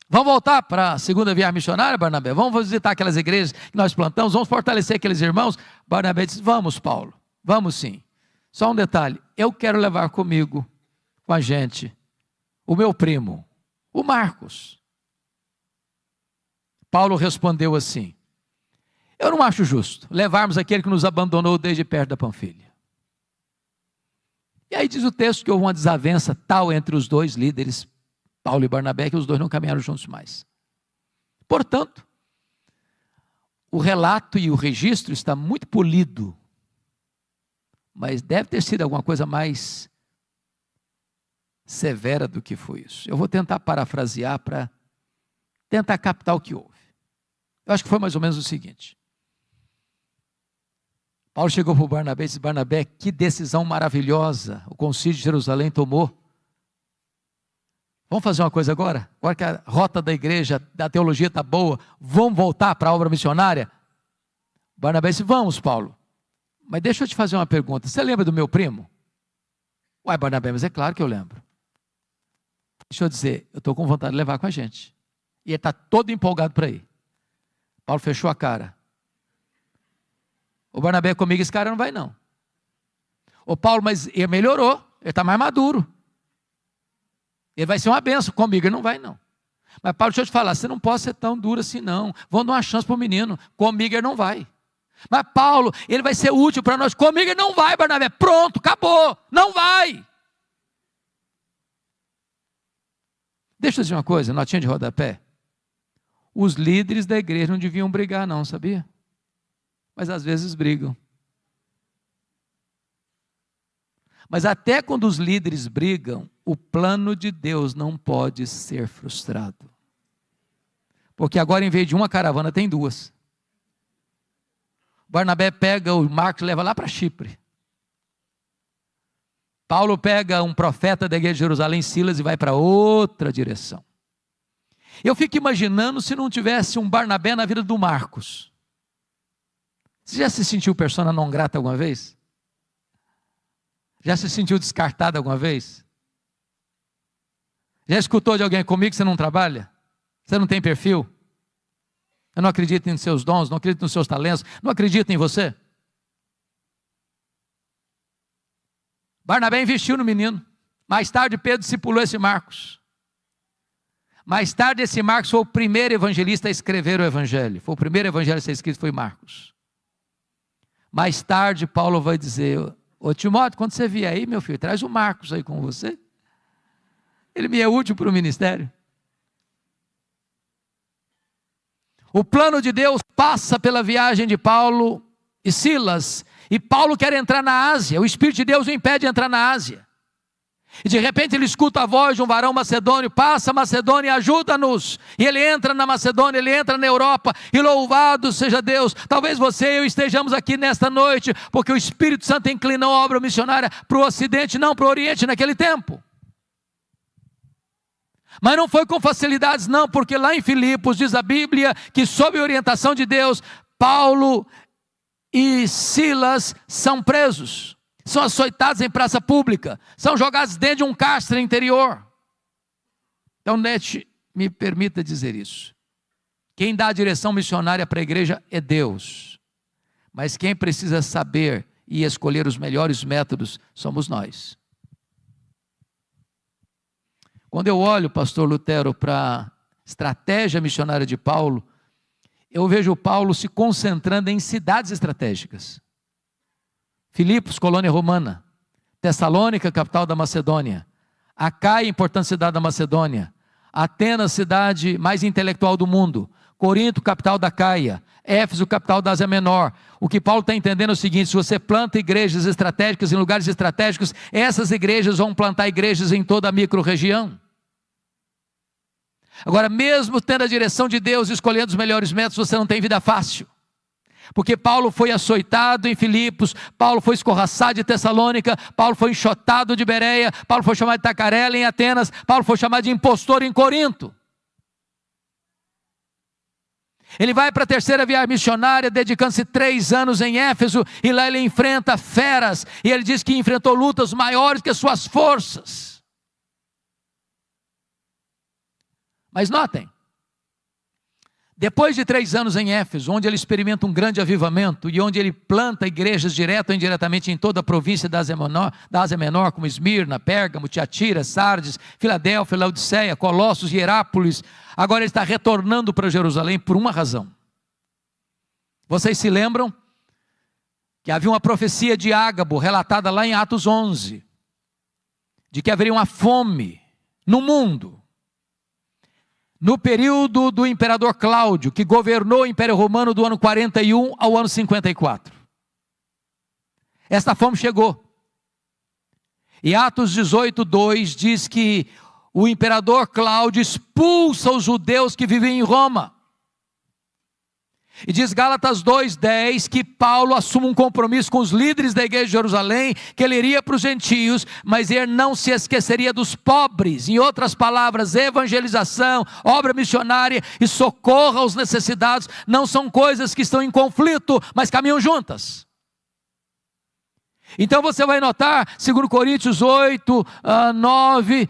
vamos voltar para a segunda viagem missionária, Barnabé? Vamos visitar aquelas igrejas que nós plantamos, vamos fortalecer aqueles irmãos? Barnabé diz: vamos, Paulo, vamos sim. Só um detalhe, eu quero levar comigo, com a gente, o meu primo, o Marcos. Paulo respondeu assim: eu não acho justo levarmos aquele que nos abandonou desde perto da Panfilha. E aí diz o texto que houve uma desavença tal entre os dois líderes, Paulo e Barnabé, que os dois não caminharam juntos mais. Portanto, o relato e o registro está muito polido, mas deve ter sido alguma coisa mais severa do que foi isso. Eu vou tentar parafrasear para tentar captar o que houve. Eu acho que foi mais ou menos o seguinte: Paulo chegou para o Barnabé e disse: Barnabé, que decisão maravilhosa o concílio de Jerusalém tomou. Vamos fazer uma coisa agora? Agora que a rota da igreja, da teologia está boa, vamos voltar para a obra missionária? Barnabé disse: vamos, Paulo. Mas deixa eu te fazer uma pergunta. Você lembra do meu primo? Uai, Barnabé, mas é claro que eu lembro. Deixa eu dizer, eu estou com vontade de levar com a gente. E ele está todo empolgado para ir. Paulo fechou a cara. O Barnabé comigo, esse cara não vai não. Ô Paulo, mas ele melhorou, ele está mais maduro. Ele vai ser uma benção, comigo ele não vai não. Mas Paulo, deixa eu te falar, você não pode ser tão duro assim não. Vamos dar uma chance para o menino, comigo ele não vai. Mas Paulo, ele vai ser útil para nós, comigo ele não vai, Barnabé. Pronto, acabou, não vai. Deixa eu dizer uma coisa, notinha de rodapé. Os líderes da igreja não deviam brigar não, sabia? Mas às vezes brigam. Mas até quando os líderes brigam, o plano de Deus não pode ser frustrado. Porque agora, em vez de uma caravana, tem duas. Barnabé pega o Marcos e leva lá para Chipre. Paulo pega um profeta da igreja de Jerusalém, Silas, e vai para outra direção. Eu fico imaginando se não tivesse um Barnabé na vida do Marcos. Você já se sentiu persona não grata alguma vez? Já se sentiu descartado alguma vez? Já escutou de alguém comigo que você não trabalha? Você não tem perfil? Eu não acredito em seus dons, não acredito nos seus talentos, não acredito em você? Barnabé investiu no menino. Mais tarde Pedro discipulou esse Marcos. Mais tarde esse Marcos foi o primeiro evangelista a escrever o evangelho. Foi o primeiro evangelho a ser escrito, foi Marcos. Mais tarde Paulo vai dizer: ô Timóteo, quando você vier aí, meu filho, traz o Marcos aí com você. Ele me é útil para o ministério. O plano de Deus passa pela viagem de Paulo e Silas. E Paulo quer entrar na Ásia. O Espírito de Deus o impede de entrar na Ásia. E de repente ele escuta a voz de um varão macedônio: passa Macedônia, ajuda-nos. E ele entra na Macedônia, ele entra na Europa. E louvado seja Deus. Talvez você e eu estejamos aqui nesta noite porque o Espírito Santo inclinou a obra missionária para o Ocidente, não para o Oriente naquele tempo. Mas não foi com facilidades não, porque lá em Filipos diz a Bíblia que sob a orientação de Deus, Paulo e Silas são presos, são açoitados em praça pública, são jogados dentro de um cárcere interior. Então, me permita dizer isso: quem dá a direção missionária para a igreja é Deus, mas quem precisa saber e escolher os melhores métodos somos nós. Quando eu olho, pastor Lutero, para a estratégia missionária de Paulo, eu vejo Paulo se concentrando em cidades estratégicas. Filipos, colônia romana. Tessalônica, capital da Macedônia. Acaia, importante cidade da Macedônia. Atenas, cidade mais intelectual do mundo. Corinto, capital da Caia. Éfeso, capital da Ásia Menor. O que Paulo está entendendo é o seguinte: se você planta igrejas estratégicas em lugares estratégicos, essas igrejas vão plantar igrejas em toda a micro-região. Agora, mesmo tendo a direção de Deus, escolhendo os melhores métodos, você não tem vida fácil. Porque Paulo foi açoitado em Filipos, Paulo foi escorraçado de Tessalônica, Paulo foi enxotado de Bereia, Paulo foi chamado de tacarela em Atenas, Paulo foi chamado de impostor em Corinto. Ele vai para a terceira viagem missionária, dedicando-se 3 anos em Éfeso, e lá ele enfrenta feras, e ele diz que enfrentou lutas maiores que as suas forças. Mas notem, depois de 3 anos em Éfeso, onde ele experimenta um grande avivamento, e onde ele planta igrejas direto ou indiretamente em toda a província da Ásia Menor, como Esmirna, Pérgamo, Tiatira, Sardes, Filadélfia, Laodiceia, Colossos e Hierápolis, agora ele está retornando para Jerusalém por uma razão. Vocês se lembram que havia uma profecia de Ágabo, relatada lá em Atos 11, de que haveria uma fome no mundo, no período do imperador Cláudio, que governou o Império Romano do ano 41 ao ano 54. Esta fome chegou. E Atos 18:2 diz que o imperador Cláudio expulsa os judeus que vivem em Roma. E diz Gálatas 2:10 que Paulo assume um compromisso com os líderes da igreja de Jerusalém, que ele iria para os gentios, mas ele não se esqueceria dos pobres. Em outras palavras, evangelização, obra missionária e socorro aos necessitados não são coisas que estão em conflito, mas caminham juntas. Então você vai notar, 2 Coríntios 8, 9,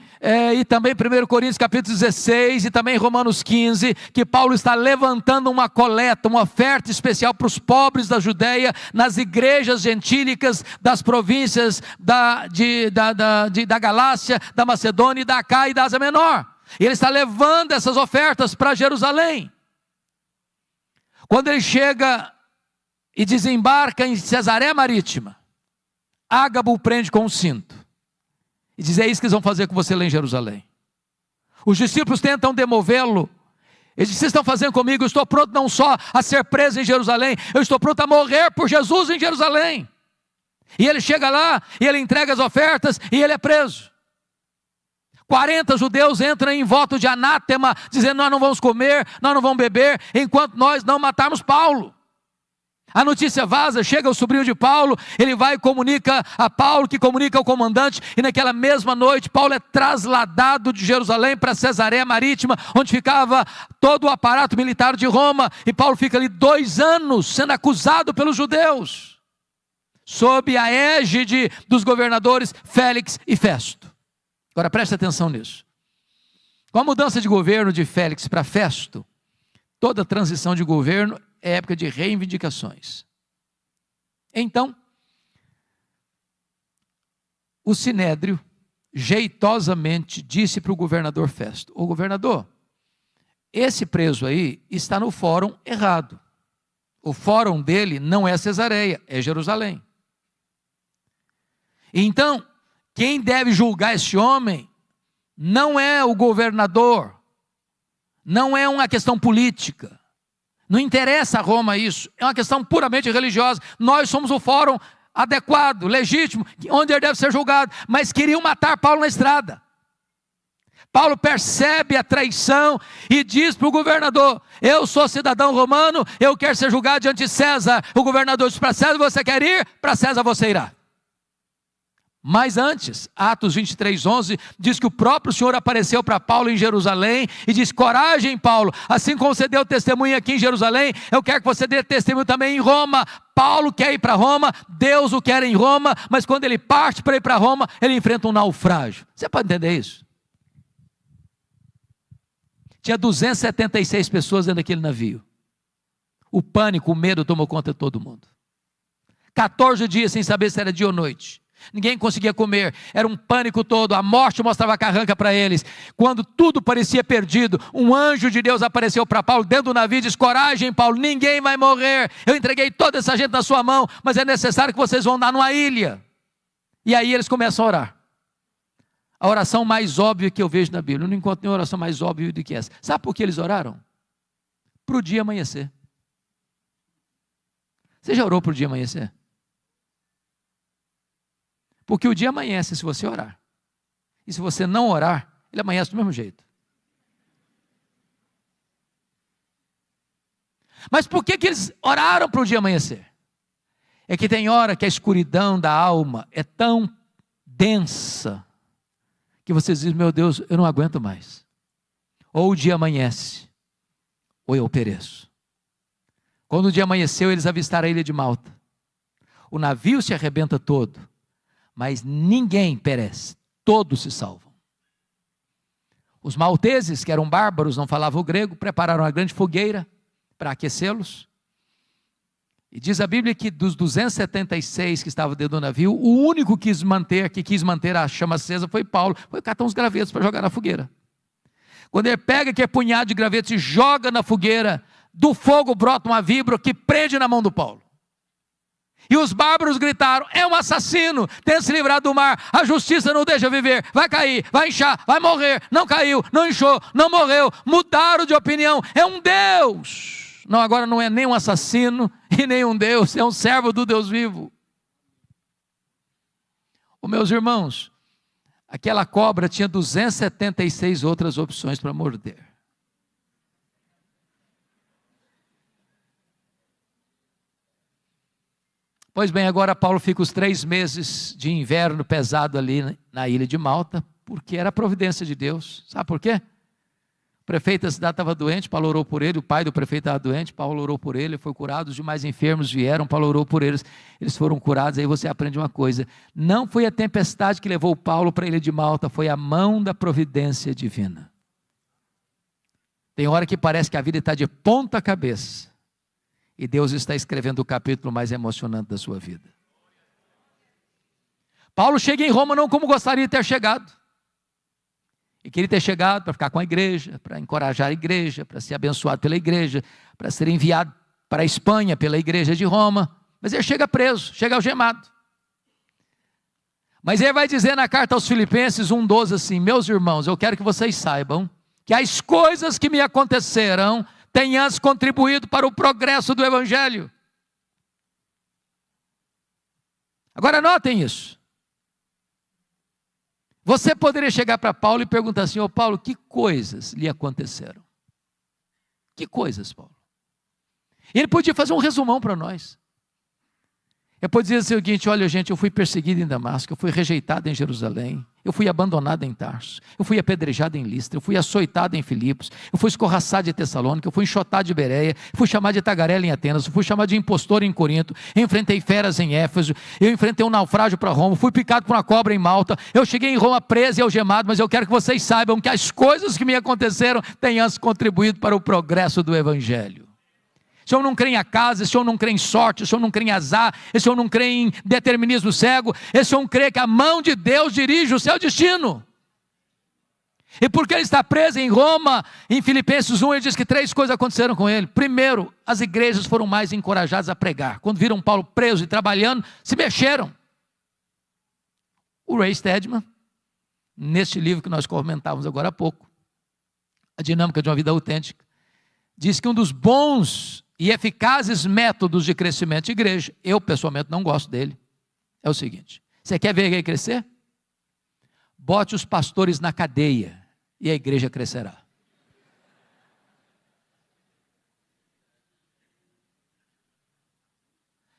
e também 1 Coríntios capítulo 16, e também Romanos 15, que Paulo está levantando uma coleta, uma oferta especial para os pobres da Judeia, nas igrejas gentílicas das províncias da Galácia, da Macedônia, e da Acaia e da Ásia Menor. E ele está levando essas ofertas para Jerusalém. Quando ele chega e desembarca em Cesareia Marítima, Ágabo o prende com um cinto e diz: é isso que eles vão fazer com você lá em Jerusalém. Os discípulos tentam demovê-lo. Ele diz: vocês estão fazendo comigo? Eu estou pronto não só a ser preso em Jerusalém, eu estou pronto a morrer por Jesus em Jerusalém. E ele chega lá, e ele entrega as ofertas, e ele é preso. 40 judeus entram em voto de anátema, dizendo: nós não vamos comer, nós não vamos beber, enquanto nós não matarmos Paulo. A notícia vaza, chega o sobrinho de Paulo, ele vai e comunica a Paulo, que comunica ao comandante, e naquela mesma noite Paulo é trasladado de Jerusalém para Cesareia Marítima, onde ficava todo o aparato militar de Roma, e Paulo fica ali 2 anos sendo acusado pelos judeus, sob a égide dos governadores Félix e Festo. Agora preste atenção nisso. Com a mudança de governo de Félix para Festo, toda transição de governo é época de reivindicações. Então, o Sinédrio jeitosamente disse para o governador Festo: ô governador, esse preso aí está no fórum errado. O fórum dele não é Cesareia, é Jerusalém. Então, quem deve julgar esse homem não é o governador, não é uma questão política, não interessa a Roma isso, é uma questão puramente religiosa. Nós somos o fórum adequado, legítimo, onde ele deve ser julgado. Mas queriam matar Paulo na estrada. Paulo percebe a traição e diz para o governador: eu sou cidadão romano, eu quero ser julgado diante de César. O governador diz: para César você quer ir? Para César você irá. Mas antes, Atos 23:11, diz que o próprio Senhor apareceu para Paulo em Jerusalém e disse: coragem, Paulo, assim como você deu testemunho aqui em Jerusalém, eu quero que você dê testemunho também em Roma. Paulo quer ir para Roma, Deus o quer em Roma, mas quando ele parte para ir para Roma, ele enfrenta um naufrágio. Você pode entender isso? Tinha 276 pessoas dentro daquele navio. O pânico, o medo tomou conta de todo mundo. 14 dias sem saber se era dia ou noite. Ninguém conseguia comer, era um pânico todo, a morte mostrava a carranca para eles. Quando tudo parecia perdido, um anjo de Deus apareceu para Paulo dentro do navio e disse: coragem, Paulo, ninguém vai morrer, eu entreguei toda essa gente na sua mão, mas é necessário que vocês vão andar numa ilha. E aí eles começam a orar. A oração mais óbvia que eu vejo na Bíblia, eu não encontro nenhuma oração mais óbvia do que essa. Sabe por que eles oraram? Para o dia amanhecer. Você já orou para o dia amanhecer? Porque o dia amanhece se você orar. E se você não orar, ele amanhece do mesmo jeito. Mas por que eles oraram para o dia amanhecer? É que tem hora que a escuridão da alma é tão densa, que você diz: meu Deus, eu não aguento mais. Ou o dia amanhece, ou eu pereço. Quando o dia amanheceu, eles avistaram a ilha de Malta. O navio se arrebenta todo, mas ninguém perece, todos se salvam. Os malteses, que eram bárbaros, não falavam o grego, prepararam uma grande fogueira para aquecê-los. E diz a Bíblia que dos 276 que estavam dentro do navio, o único que quis manter a chama acesa foi Paulo. Foi catar uns gravetos para jogar na fogueira. Quando ele pega aquele punhado de gravetos e joga na fogueira, do fogo brota uma víbora que prende na mão do Paulo. E os bárbaros gritaram: é um assassino, tenta se livrar do mar, a justiça não deixa viver, vai cair, vai inchar, vai morrer. Não caiu, não inchou, não morreu, mudaram de opinião, é um Deus. Não, agora não é nem um assassino e nem um Deus, é um servo do Deus vivo. Meus irmãos, aquela cobra tinha 276 outras opções para morder. Pois bem, agora Paulo fica os 3 meses de inverno pesado ali na ilha de Malta, porque era a providência de Deus. Sabe por quê? O prefeito da cidade estava doente, Paulo orou por ele, o pai do prefeito estava doente, Paulo orou por ele, foi curado, os demais enfermos vieram, Paulo orou por eles, eles foram curados. Aí você aprende uma coisa: não foi a tempestade que levou Paulo para a ilha de Malta, foi a mão da providência divina. Tem hora que parece que a vida está de ponta cabeça, e Deus está escrevendo o capítulo mais emocionante da sua vida. Paulo chega em Roma não como gostaria de ter chegado. E queria ter chegado para ficar com a igreja, para encorajar a igreja, para ser abençoado pela igreja, para ser enviado para a Espanha pela igreja de Roma. Mas ele chega preso, chega algemado. Mas ele vai dizer na carta aos Filipenses 1,12 assim: meus irmãos, eu quero que vocês saibam que as coisas que me aconteceram têm antes contribuído para o progresso do Evangelho. Agora notem isso. Você poderia chegar para Paulo e perguntar assim: ô Paulo, que coisas lhe aconteceram? Que coisas, Paulo? Ele podia fazer um resumão para nós. Ele podia dizer o seguinte: olha gente, eu fui perseguido em Damasco, eu fui rejeitado em Jerusalém, eu fui abandonado em Tarso, eu fui apedrejado em Listra, eu fui açoitado em Filipos, eu fui escorraçado em Tessalônica, eu fui enxotado de Bereia, fui chamado de tagarela em Atenas, eu fui chamado de impostor em Corinto, eu enfrentei feras em Éfeso, eu enfrentei um naufrágio para Roma, fui picado por uma cobra em Malta, eu cheguei em Roma preso e algemado, mas eu quero que vocês saibam que as coisas que me aconteceram têm antes contribuído para o progresso do Evangelho. Esse homem não crê em acaso, esse homem não crê em sorte, esse homem não crê em azar, esse homem não crê em determinismo cego, esse homem crê que a mão de Deus dirige o seu destino. E porque ele está preso em Roma, em Filipenses 1, ele diz que 3 coisas aconteceram com ele. Primeiro, as igrejas foram mais encorajadas a pregar. Quando viram Paulo preso e trabalhando, se mexeram. O Ray Stedman, neste livro que nós comentávamos agora há pouco, A Dinâmica de uma Vida Autêntica, diz que um dos bons e eficazes métodos de crescimento de igreja, eu pessoalmente não gosto dele, é o seguinte: você quer ver a igreja crescer? Bote os pastores na cadeia e a igreja crescerá.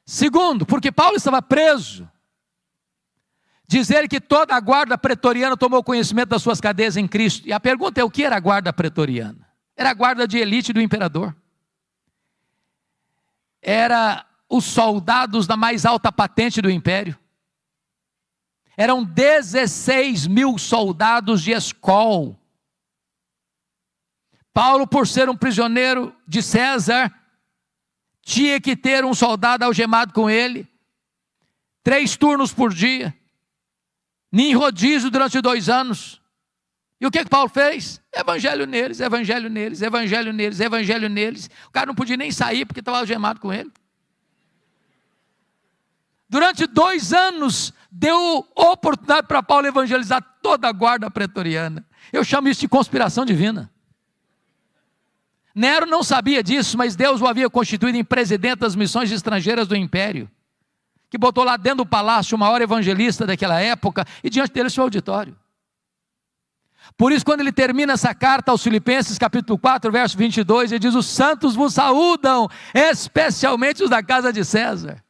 Segundo, porque Paulo estava preso, diz ele que toda a guarda pretoriana tomou conhecimento das suas cadeias em Cristo. E a pergunta é: o que era a guarda pretoriana? Era a guarda de elite do imperador. Era os soldados da mais alta patente do império. Eram 16 mil soldados de escol. Paulo, por ser um prisioneiro de César, tinha que ter um soldado algemado com ele, 3 turnos por dia, em rodízio durante 2 anos. E o que Paulo fez? Evangelho neles, evangelho neles, evangelho neles, evangelho neles. O cara não podia nem sair porque estava algemado com ele. Durante 2 anos, deu oportunidade para Paulo evangelizar toda a guarda pretoriana. Eu chamo isso de conspiração divina. Nero não sabia disso, mas Deus o havia constituído em presidente das missões estrangeiras do império, que botou lá dentro do palácio o maior evangelista daquela época, e diante dele seu auditório. Por isso, quando ele termina essa carta aos Filipenses, capítulo 4, verso 22, ele diz: os santos vos saúdam, especialmente os da casa de César.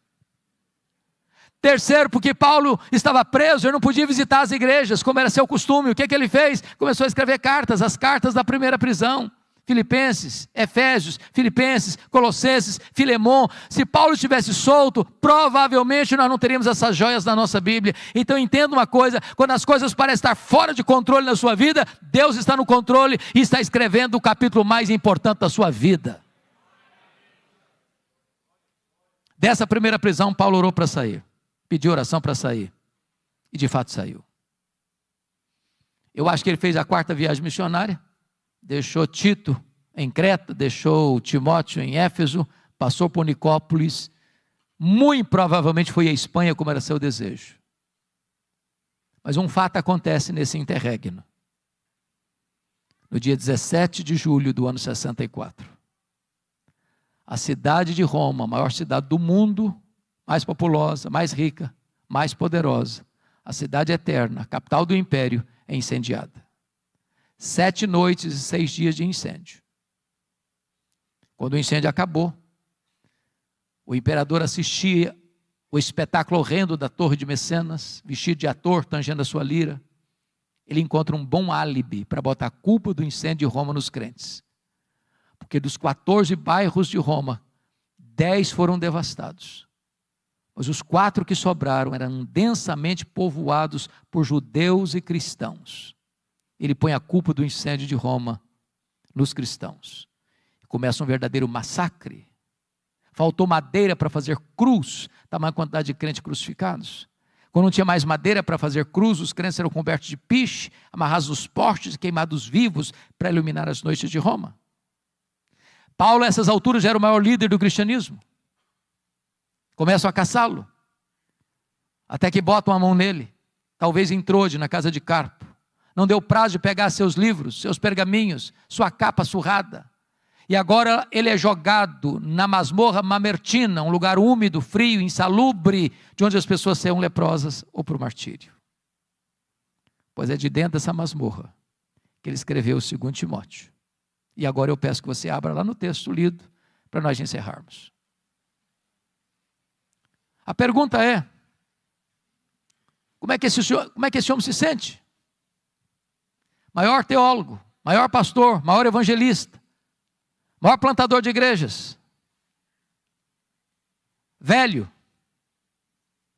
Terceiro, porque Paulo estava preso, ele não podia visitar as igrejas, como era seu costume. O que ele fez? Começou a escrever cartas, as cartas da primeira prisão. Filipenses, Efésios, Filipenses, Colossenses, Filemon. Se Paulo estivesse solto, provavelmente nós não teríamos essas joias na nossa Bíblia. Então entenda uma coisa: quando as coisas parecem estar fora de controle na sua vida, Deus está no controle e está escrevendo o capítulo mais importante da sua vida. Dessa primeira prisão, Paulo orou para sair, pediu oração para sair, e de fato saiu. Eu acho que ele fez a 4ª viagem missionária. Deixou Tito em Creta, deixou Timóteo em Éfeso, passou por Nicópolis, muito provavelmente foi à Espanha, como era seu desejo. Mas um fato acontece nesse interregno. No dia 17 de julho do ano 64, a cidade de Roma, a maior cidade do mundo, mais populosa, mais rica, mais poderosa, a cidade eterna, a capital do império, é incendiada. 7 noites e 6 dias de incêndio. Quando o incêndio acabou, o imperador assistia o espetáculo horrendo da torre de Mecenas, vestido de ator, tangendo a sua lira. Ele encontra um bom álibi para botar a culpa do incêndio de Roma nos crentes. Porque dos 14 bairros de Roma, 10 foram devastados. Mas os 4 que sobraram eram densamente povoados por judeus e cristãos. Ele põe a culpa do incêndio de Roma nos cristãos. Começa um verdadeiro massacre. Faltou madeira para fazer cruz, tamanha quantidade de crentes crucificados. Quando não tinha mais madeira para fazer cruz, os crentes eram cobertos de piche, amarrados nos postes e queimados vivos para iluminar as noites de Roma. Paulo, a essas alturas, já era o maior líder do cristianismo. Começam a caçá-lo, até que botam a mão nele. talvez em Trode, na casa de Carpo. Não deu prazo de pegar seus livros, seus pergaminhos, sua capa surrada. E agora ele é jogado na masmorra mamertina, um lugar úmido, frio, insalubre, de onde as pessoas saiam leprosas ou para o martírio. Pois é de dentro dessa masmorra que ele escreveu o 2 Timóteo. E agora eu peço que você abra lá no texto lido, para nós encerrarmos. A pergunta é, como é que esse homem se sente? Maior teólogo, maior pastor, maior evangelista, maior plantador de igrejas, velho,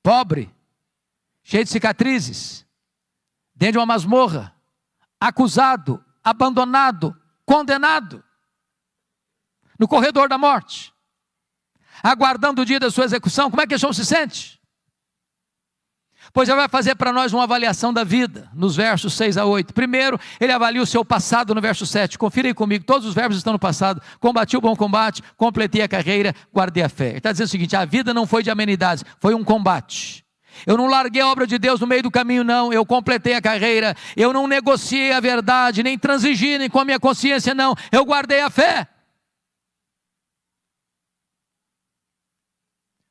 pobre, cheio de cicatrizes, dentro de uma masmorra, acusado, abandonado, condenado, no corredor da morte, aguardando o dia da sua execução. Como é que esse homem se sente? Pois ele vai fazer para nós uma avaliação da vida, nos versos 6 a 8. Primeiro, ele avalia o seu passado no verso 7. Confira aí comigo, todos os verbos estão no passado. Combati o bom combate, completei a carreira, guardei a fé. Ele está dizendo o seguinte, a vida não foi de amenidades, foi um combate. Eu não larguei a obra de Deus no meio do caminho, não. Eu completei a carreira, eu não negociei a verdade, nem transigi, nem com a minha consciência, não. Eu guardei a fé.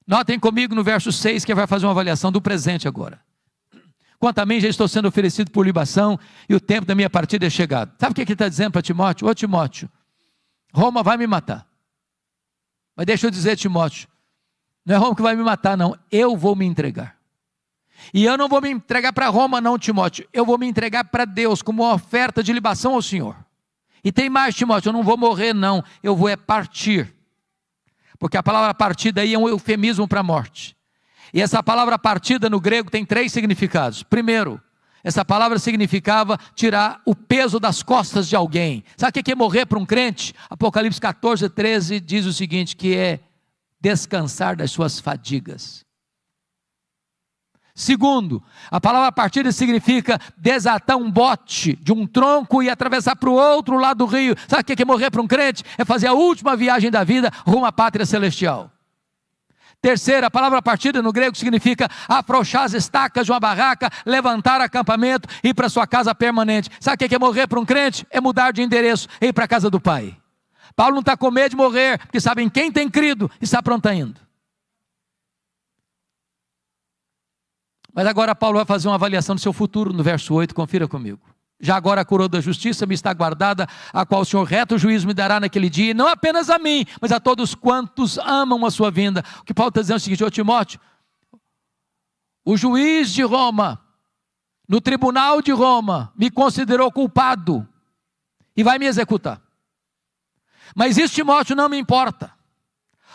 Notem comigo no verso 6, que vai fazer uma avaliação do presente agora. Quanto a mim, já estou sendo oferecido por libação, e o tempo da minha partida é chegado. Sabe o que ele está dizendo para Timóteo? Ô Timóteo, Roma vai me matar. Mas deixa eu dizer, Timóteo, não é Roma que vai me matar, não. Eu vou me entregar. E eu não vou me entregar para Roma, não, Timóteo. Eu vou me entregar para Deus, como uma oferta de libação ao Senhor. E tem mais, Timóteo, eu não vou morrer, não. Eu vou partir. Porque a palavra partida aí é um eufemismo para a morte. E essa palavra partida no grego tem 3 significados. Primeiro, essa palavra significava tirar o peso das costas de alguém. Sabe o que é morrer para um crente? Apocalipse 14, 13 diz o seguinte, que é descansar das suas fadigas. Segundo, a palavra partida significa desatar um bote de um tronco e atravessar para o outro lado do rio. Sabe o que é morrer para um crente? É fazer a última viagem da vida rumo à pátria celestial. Terceiro, a palavra partida no grego significa afrouxar as estacas de uma barraca, levantar acampamento e ir para sua casa permanente. Sabe o que é morrer para um crente? É mudar de endereço e ir para a casa do Pai. Paulo não está com medo de morrer, porque sabe em quem tem crido e está pronto indo. Mas agora Paulo vai fazer uma avaliação do seu futuro no verso 8, confira comigo. Já agora a coroa da justiça me está guardada, a qual o Senhor reto juízo me dará naquele dia, e não apenas a mim, mas a todos quantos amam a sua vinda. O que Paulo está dizendo é o seguinte, ô Timóteo, o juiz de Roma, no tribunal de Roma, me considerou culpado, e vai me executar. Mas isso, Timóteo, não me importa.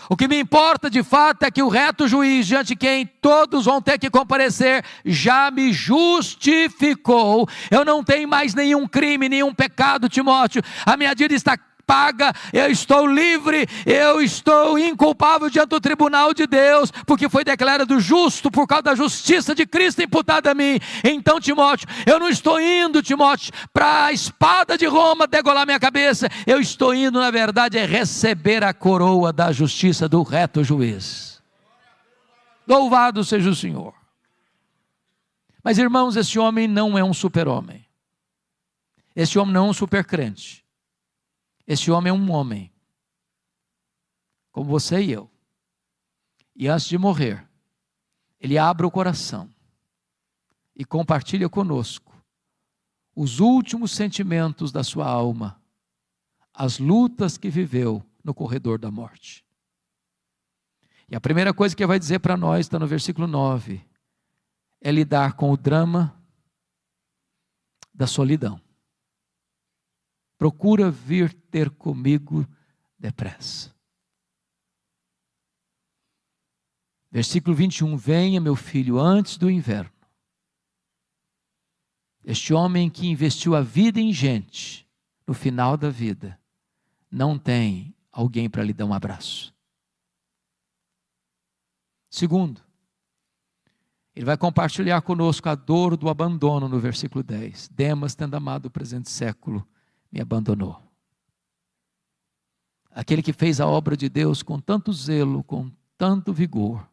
O que me importa de fato é que o reto juiz, diante de quem todos vão ter que comparecer, já me justificou. Eu não tenho mais nenhum crime, nenhum pecado, Timóteo. A minha dívida está paga, eu estou livre, eu estou inculpável diante do tribunal de Deus, porque foi declarado justo por causa da justiça de Cristo imputada a mim. Então, Timóteo, eu não estou indo, Timóteo, para a espada de Roma degolar minha cabeça. Eu estou indo, na verdade, é receber a coroa da justiça do reto juiz. Louvado seja o Senhor. Mas, irmãos, esse homem não é um super-homem. Esse homem não é um super-crente. Esse homem é um homem, como você e eu. E antes de morrer, ele abre o coração e compartilha conosco os últimos sentimentos da sua alma, as lutas que viveu no corredor da morte. E a primeira coisa que ele vai dizer para nós, está no versículo 9, é lidar com o drama da solidão. Procura vir ter comigo depressa. Versículo 21, venha meu filho antes do inverno. Este homem que investiu a vida em gente, no final da vida, não tem alguém para lhe dar um abraço. Segundo, ele vai compartilhar conosco a dor do abandono no versículo 10. Demas, tendo amado o presente século, me abandonou. Aquele que fez a obra de Deus com tanto zelo, com tanto vigor,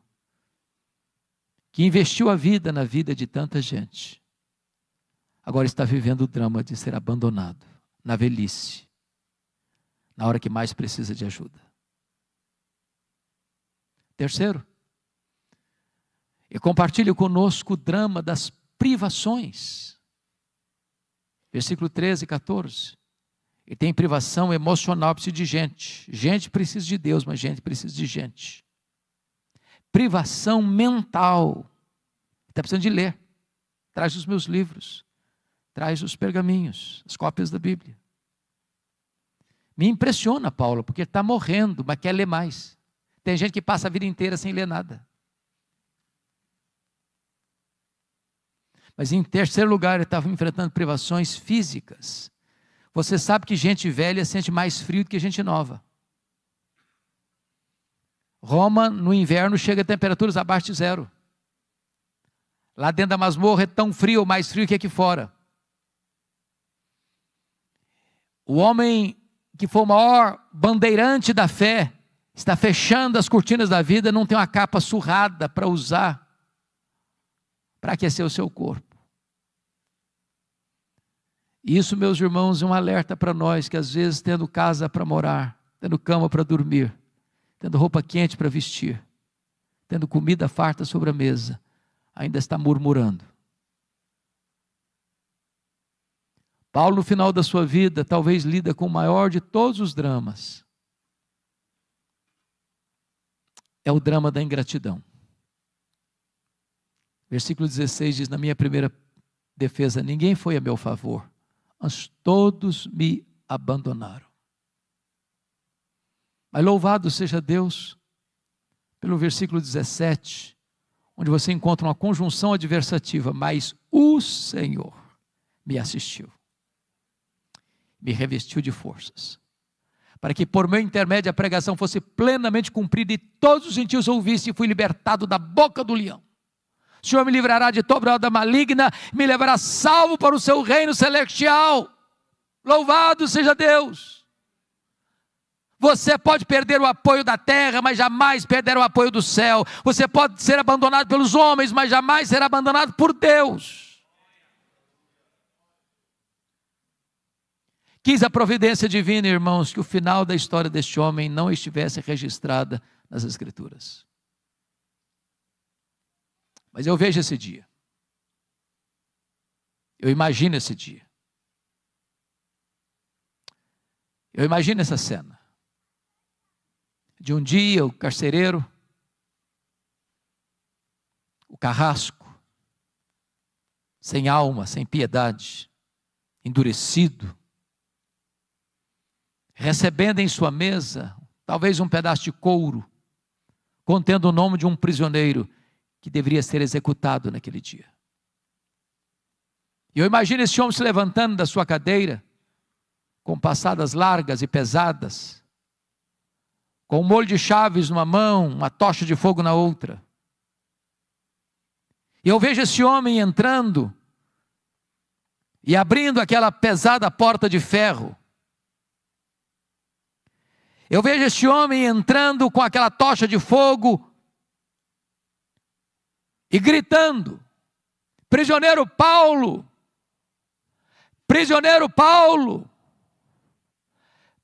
que investiu a vida na vida de tanta gente, agora está vivendo o drama de ser abandonado na velhice, na hora que mais precisa de ajuda. Terceiro, e compartilhe conosco o drama das privações. Versículo 13 e 14. E tem privação emocional, precisa de gente. Gente precisa de Deus, mas gente precisa de gente. Privação mental. Está precisando de ler. Traz os meus livros. Traz os pergaminhos, as cópias da Bíblia. Me impressiona, Paulo, porque está morrendo, mas quer ler mais. Tem gente que passa a vida inteira sem ler nada. Mas em terceiro lugar, ele estava enfrentando privações físicas. Você sabe que gente velha sente mais frio do que gente nova. Roma, no inverno, chega a temperaturas abaixo de zero. Lá dentro da masmorra é tão frio ou mais frio que aqui fora. O homem que foi o maior bandeirante da fé, está fechando as cortinas da vida, não tem uma capa surrada para usar, para aquecer o seu corpo. Isso, meus irmãos, é um alerta para nós, que às vezes tendo casa para morar, tendo cama para dormir, tendo roupa quente para vestir, tendo comida farta sobre a mesa, ainda está murmurando. Paulo, no final da sua vida, talvez lida com o maior de todos os dramas. É o drama da ingratidão. Versículo 16 diz: na minha primeira defesa, ninguém foi a meu favor, mas todos me abandonaram. Mas louvado seja Deus, pelo versículo 17, onde você encontra uma conjunção adversativa, mas o Senhor me assistiu, me revestiu de forças, para que por meu intermédio a pregação fosse plenamente cumprida e todos os gentios ouvissem, e fui libertado da boca do leão. O Senhor me livrará de toda obra maligna, me levará salvo para o seu reino celestial. Louvado seja Deus. Você pode perder o apoio da terra, mas jamais perder o apoio do céu. Você pode ser abandonado pelos homens, mas jamais será abandonado por Deus. Quis a providência divina, irmãos, que o final da história deste homem não estivesse registrada nas Escrituras. Mas eu vejo esse dia. Eu imagino esse dia. Eu imagino essa cena. De um dia o carcereiro, o carrasco, sem alma, sem piedade, endurecido, recebendo em sua mesa, talvez um pedaço de couro, contendo o nome de um prisioneiro que deveria ser executado naquele dia. E eu imagino esse homem se levantando da sua cadeira, com passadas largas e pesadas, com um molho de chaves numa mão, uma tocha de fogo na outra. E eu vejo esse homem entrando e abrindo aquela pesada porta de ferro. Eu vejo esse homem entrando com aquela tocha de fogo e gritando: prisioneiro Paulo, prisioneiro Paulo,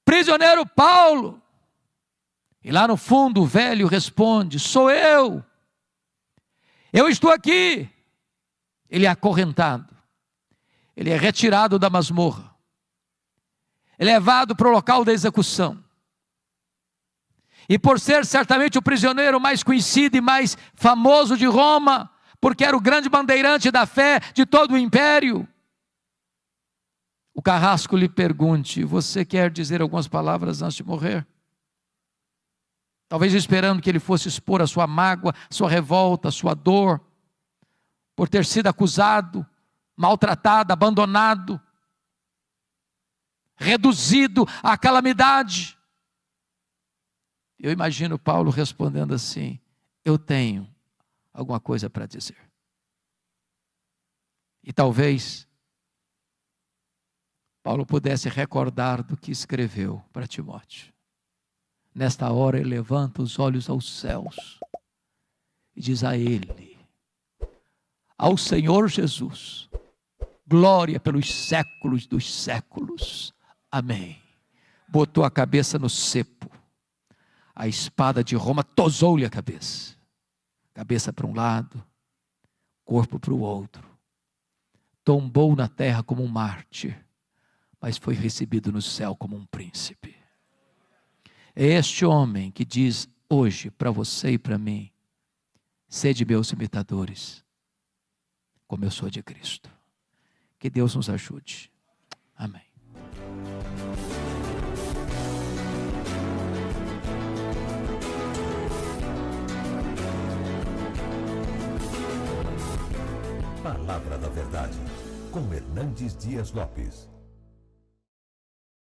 prisioneiro Paulo. E lá no fundo o velho responde: sou eu estou aqui. Ele é acorrentado, ele é retirado da masmorra, é levado para o local da execução. E por ser certamente o prisioneiro mais conhecido e mais famoso de Roma, porque era o grande bandeirante da fé de todo o império, o carrasco lhe pergunte: você quer dizer algumas palavras antes de morrer? Talvez esperando que ele fosse expor a sua mágoa, sua revolta, sua dor, por ter sido acusado, maltratado, abandonado, reduzido à calamidade. Eu imagino Paulo respondendo assim: eu tenho alguma coisa para dizer. E talvez Paulo pudesse recordar do que escreveu para Timóteo. Nesta hora ele levanta os olhos aos céus e diz a ele: ao Senhor Jesus, glória pelos séculos dos séculos. Amém. Botou a cabeça no cepo. A espada de Roma tosou-lhe a cabeça. Cabeça para um lado, corpo para o outro. Tombou na terra como um mártir, mas foi recebido no céu como um príncipe. É este homem que diz hoje para você e para mim: sede meus imitadores, como eu sou de Cristo. Que Deus nos ajude. Amém. Palavra da Verdade, com Hernandes Dias Lopes.